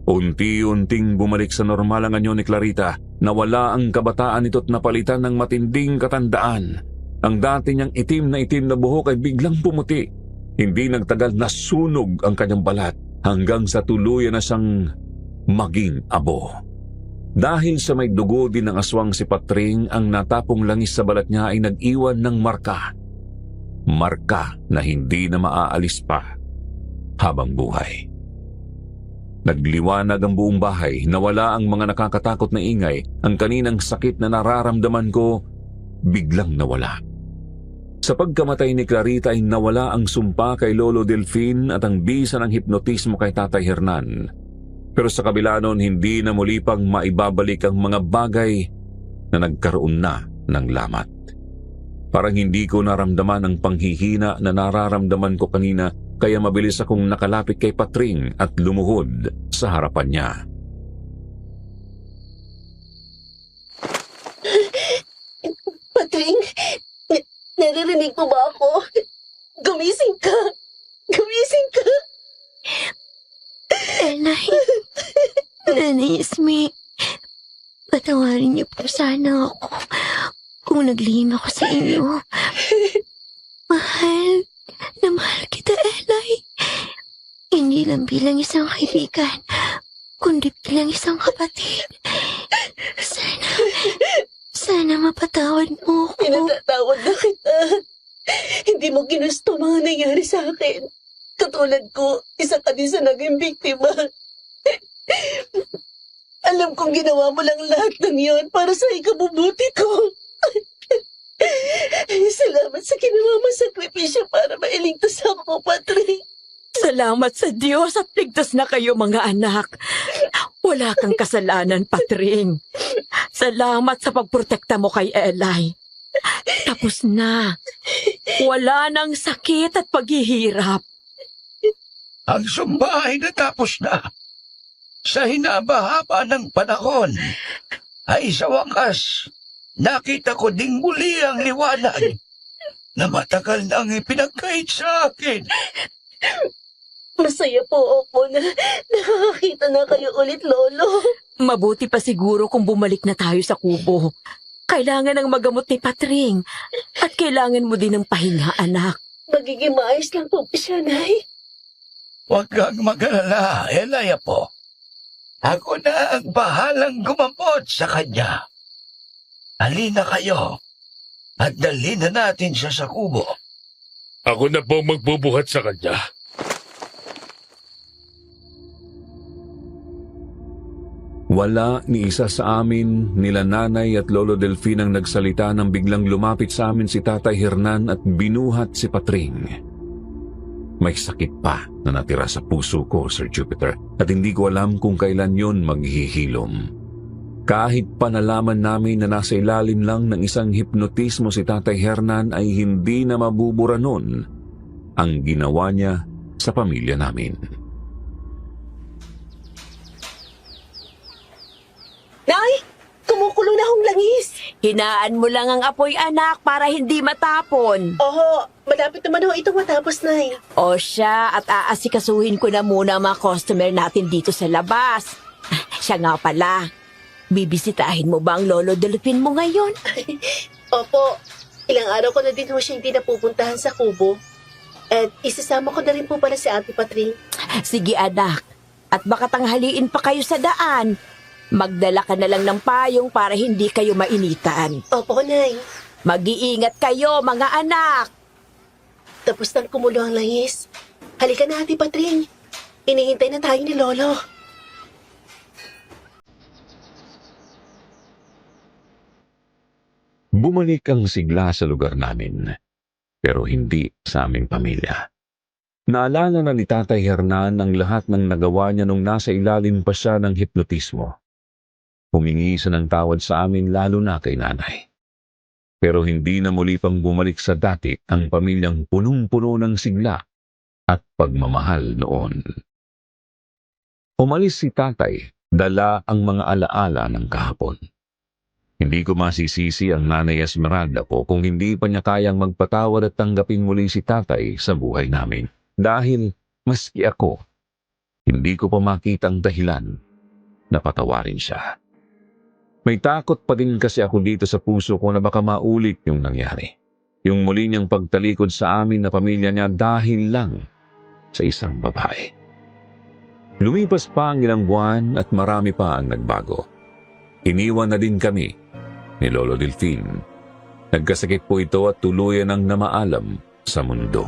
Speaker 4: Unti-unting bumalik sa normal ang anyo ni Clarita. Nawala ang kabataan nito't napalitan ng matinding katandaan. Ang dati niyang itim na buhok ay biglang pumuti. Hindi nagtagal na sunog ang kanyang balat hanggang sa tuluyan na siyang maging abo. Dahil sa may dugo din ng aswang si Patring, ang natapong langis sa balat niya ay nag-iwan ng marka. Marka na hindi na maaalis pa habang buhay. Nagliwanag ang buong bahay, nawala ang mga nakakatakot na ingay, ang kaninang sakit na nararamdaman ko, biglang nawala. Sa pagkamatay ni Clarita ay nawala ang sumpa kay Lolo Delfin at ang bisa ng hipnotismo kay Tatay Hernan. Pero sa kabila noon, hindi na muli pang maibabalik ang mga bagay na nagkaroon na ng lamat. Parang hindi ko naramdaman ang panghihina na nararamdaman ko kanina, kaya mabilis akong nakalapit kay Patring at lumuhod sa harapan niya.
Speaker 7: Patring, naririnig mo ba ako? Gumising ka! Gumising ka!
Speaker 8: Nanay Esme, patawarin niyo po sana ako kung naglihim ako sa inyo. Mahal na mahal kita, Elay. Hindi lang bilang isang kaibigan, kundi bilang isang kapatid. Sana mapatawad mo ako.
Speaker 7: Pinatatawad na kita.
Speaker 3: hindi mo ginusto mga nangyari sa akin. Katulad ko, isa ka din sa naging biktima. Alam kong ginawa mo lang lahat ng yon para sa ikabubuti ko. Salamat sa ginawa mo sakripisyo para mailigtas ako, Patrick.
Speaker 2: Salamat sa Diyos at ligtas na kayo mga anak. Wala kang kasalanan, Patring. Salamat sa pagprotekta mo kay Eli. Tapos na. Wala nang sakit at paghihirap.
Speaker 1: Ang sumba ay natapos na. Sa hinaba-haba ng panahon, ay sa wakas, nakita ko ding muli ang liwanag na matagal nang ipinagkait sa akin.
Speaker 3: Masaya po ako na nakakakita na kayo ulit, Lolo.
Speaker 2: Mabuti pa siguro kung bumalik na tayo sa kubo. Kailangan ng magamot ni Patring at kailangan mo din ng pahinga, anak.
Speaker 3: Magiging maayos lang po siya, Nay.
Speaker 1: Huwag kang mag-alala, Elaya po. Ako na ang bahalang gumamot sa kanya. Halina kayo at dalhin na natin siya sa kubo.
Speaker 5: Ako na po magbubuhat sa kanya.
Speaker 4: Wala ni isa sa amin, nila nanay at lolo Delfin ang nagsalita nang biglang lumapit sa amin si Tatay Hernan at binuhat si Patring. May sakit pa na natira sa puso ko, Sir Jupiter, at hindi ko alam kung kailan yon maghihilom. Kahit pa nalaman namin na nasa ilalim lang ng isang hipnotismo si Tatay Hernan ay hindi na mabubura nun ang ginawa niya sa pamilya namin.
Speaker 3: Nay! Kumukulo na akong langis!
Speaker 2: Hinaan mo lang ang apoy, anak, para hindi matapon.
Speaker 3: Oho, malapit naman ho itong matapos, Nay.
Speaker 2: O siya, at aasikasuhin ko na muna ang mga customer natin dito sa labas. Siya nga pala, bibisitahin mo ba ang lolo Delfin mo ngayon?
Speaker 3: Opo, ilang araw ko na din ho siya hindi napupuntahan sa kubo. At isasama ko na rin po pala si Ate Patring.
Speaker 2: Sige, anak, at baka tanghaliin pa kayo sa daan. Magdala ka na lang ng payong para hindi kayo mainitan.
Speaker 3: Opo, Nay.
Speaker 2: Mag-iingat kayo, mga anak!
Speaker 3: Tapos nang kumulo ang langis. Halika na, Ate Patring. Inihintay na tayo ni Lolo.
Speaker 4: Bumalik ang sigla sa lugar namin, pero hindi sa aming pamilya. Naalala na ni Tatay Hernan ang lahat ng nagawa niya nung nasa ilalim pa siya ng hipnotismo. Humingi siya ng tawad sa amin lalo na kay nanay. Pero hindi na muli pang bumalik sa dati ang pamilyang punong-puno ng sigla at pagmamahal noon. Umalis si Tatay, dala ang mga alaala ng kahapon. Hindi ko masisisi ang Nanay Esmeralda ko kung hindi pa niya kayang magpatawad at tanggapin muli si Tatay sa buhay namin. Dahil maski ako, hindi ko pa makita ang dahilan na patawarin siya. May takot pa din kasi ako dito sa puso ko na baka maulit yung nangyari. Yung muli niyang pagtalikod sa amin na pamilya niya dahil lang sa isang babae. Lumipas pa ang ilang buwan at marami pa ang nagbago. Iniwan na din kami ni Lolo Delfin. Nagkasakit po ito at tuluyan ang namaalam sa mundo.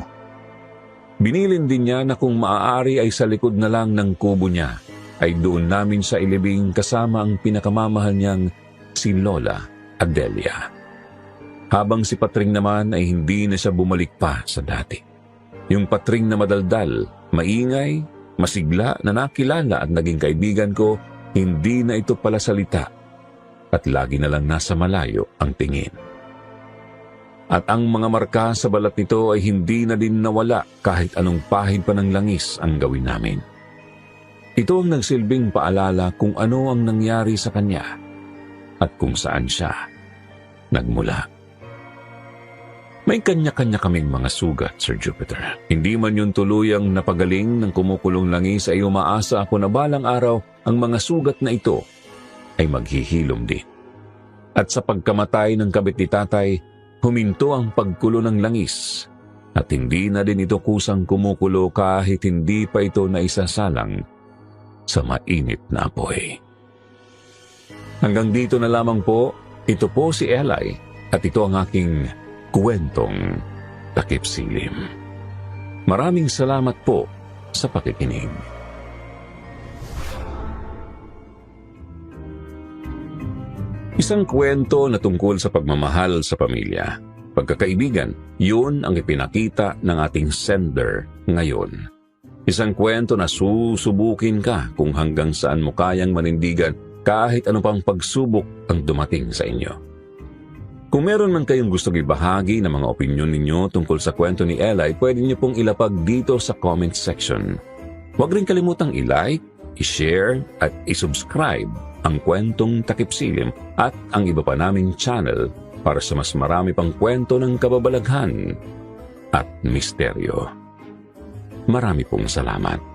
Speaker 4: Binilin din niya na kung maaari ay sa likod na lang ng kubo niya ay doon namin sa ilibing kasama ang pinakamamahal niyang si Lola Adelia. Habang si Patring naman ay hindi na siya bumalik pa sa dati. Yung Patring na madaldal, maingay, masigla na nakilala at naging kaibigan ko, hindi na ito pala salita at lagi na lang nasa malayo ang tingin. At ang mga marka sa balat nito ay hindi na din nawala kahit anong pahid pa ng langis ang gawin namin. Ito ang nagsilbing paalala kung ano ang nangyari sa kanya at kung saan siya nagmula. May kanya-kanya kaming mga sugat, Sir Jupiter. Hindi man yun tuluyang napagaling ng kumukulong langis ay umaasa ako na balang araw ang mga sugat na ito ay maghihilom din. At sa pagkamatay ng kabit ni Tatay, huminto ang pagkulo ng langis at hindi na din ito kusang kumukulo kahit hindi pa ito naisasalang sa mainit na apoy. Hanggang dito na lamang po, ito po si Eli at ito ang aking kwentong Takip Silim. Maraming salamat po sa pakikinig. Isang kwento na tungkol sa pagmamahal sa pamilya. Pagkakaibigan, yun ang ipinakita ng ating sender ngayon. Isang kwento na susubukin ka kung hanggang saan mo kayang manindigan kahit ano pang pagsubok ang dumating sa inyo. Kung meron man kayong gustong ibahagi ng mga opinyon ninyo tungkol sa kwento ni Eli, pwede niyo pong ilapag dito sa comment section. Huwag rin kalimutang i-like, i-share at i-subscribe ang kwentong Takip Silim at ang iba pa naming channel para sa mas marami pang kwento ng kababalaghan at misteryo. Marami pong salamat.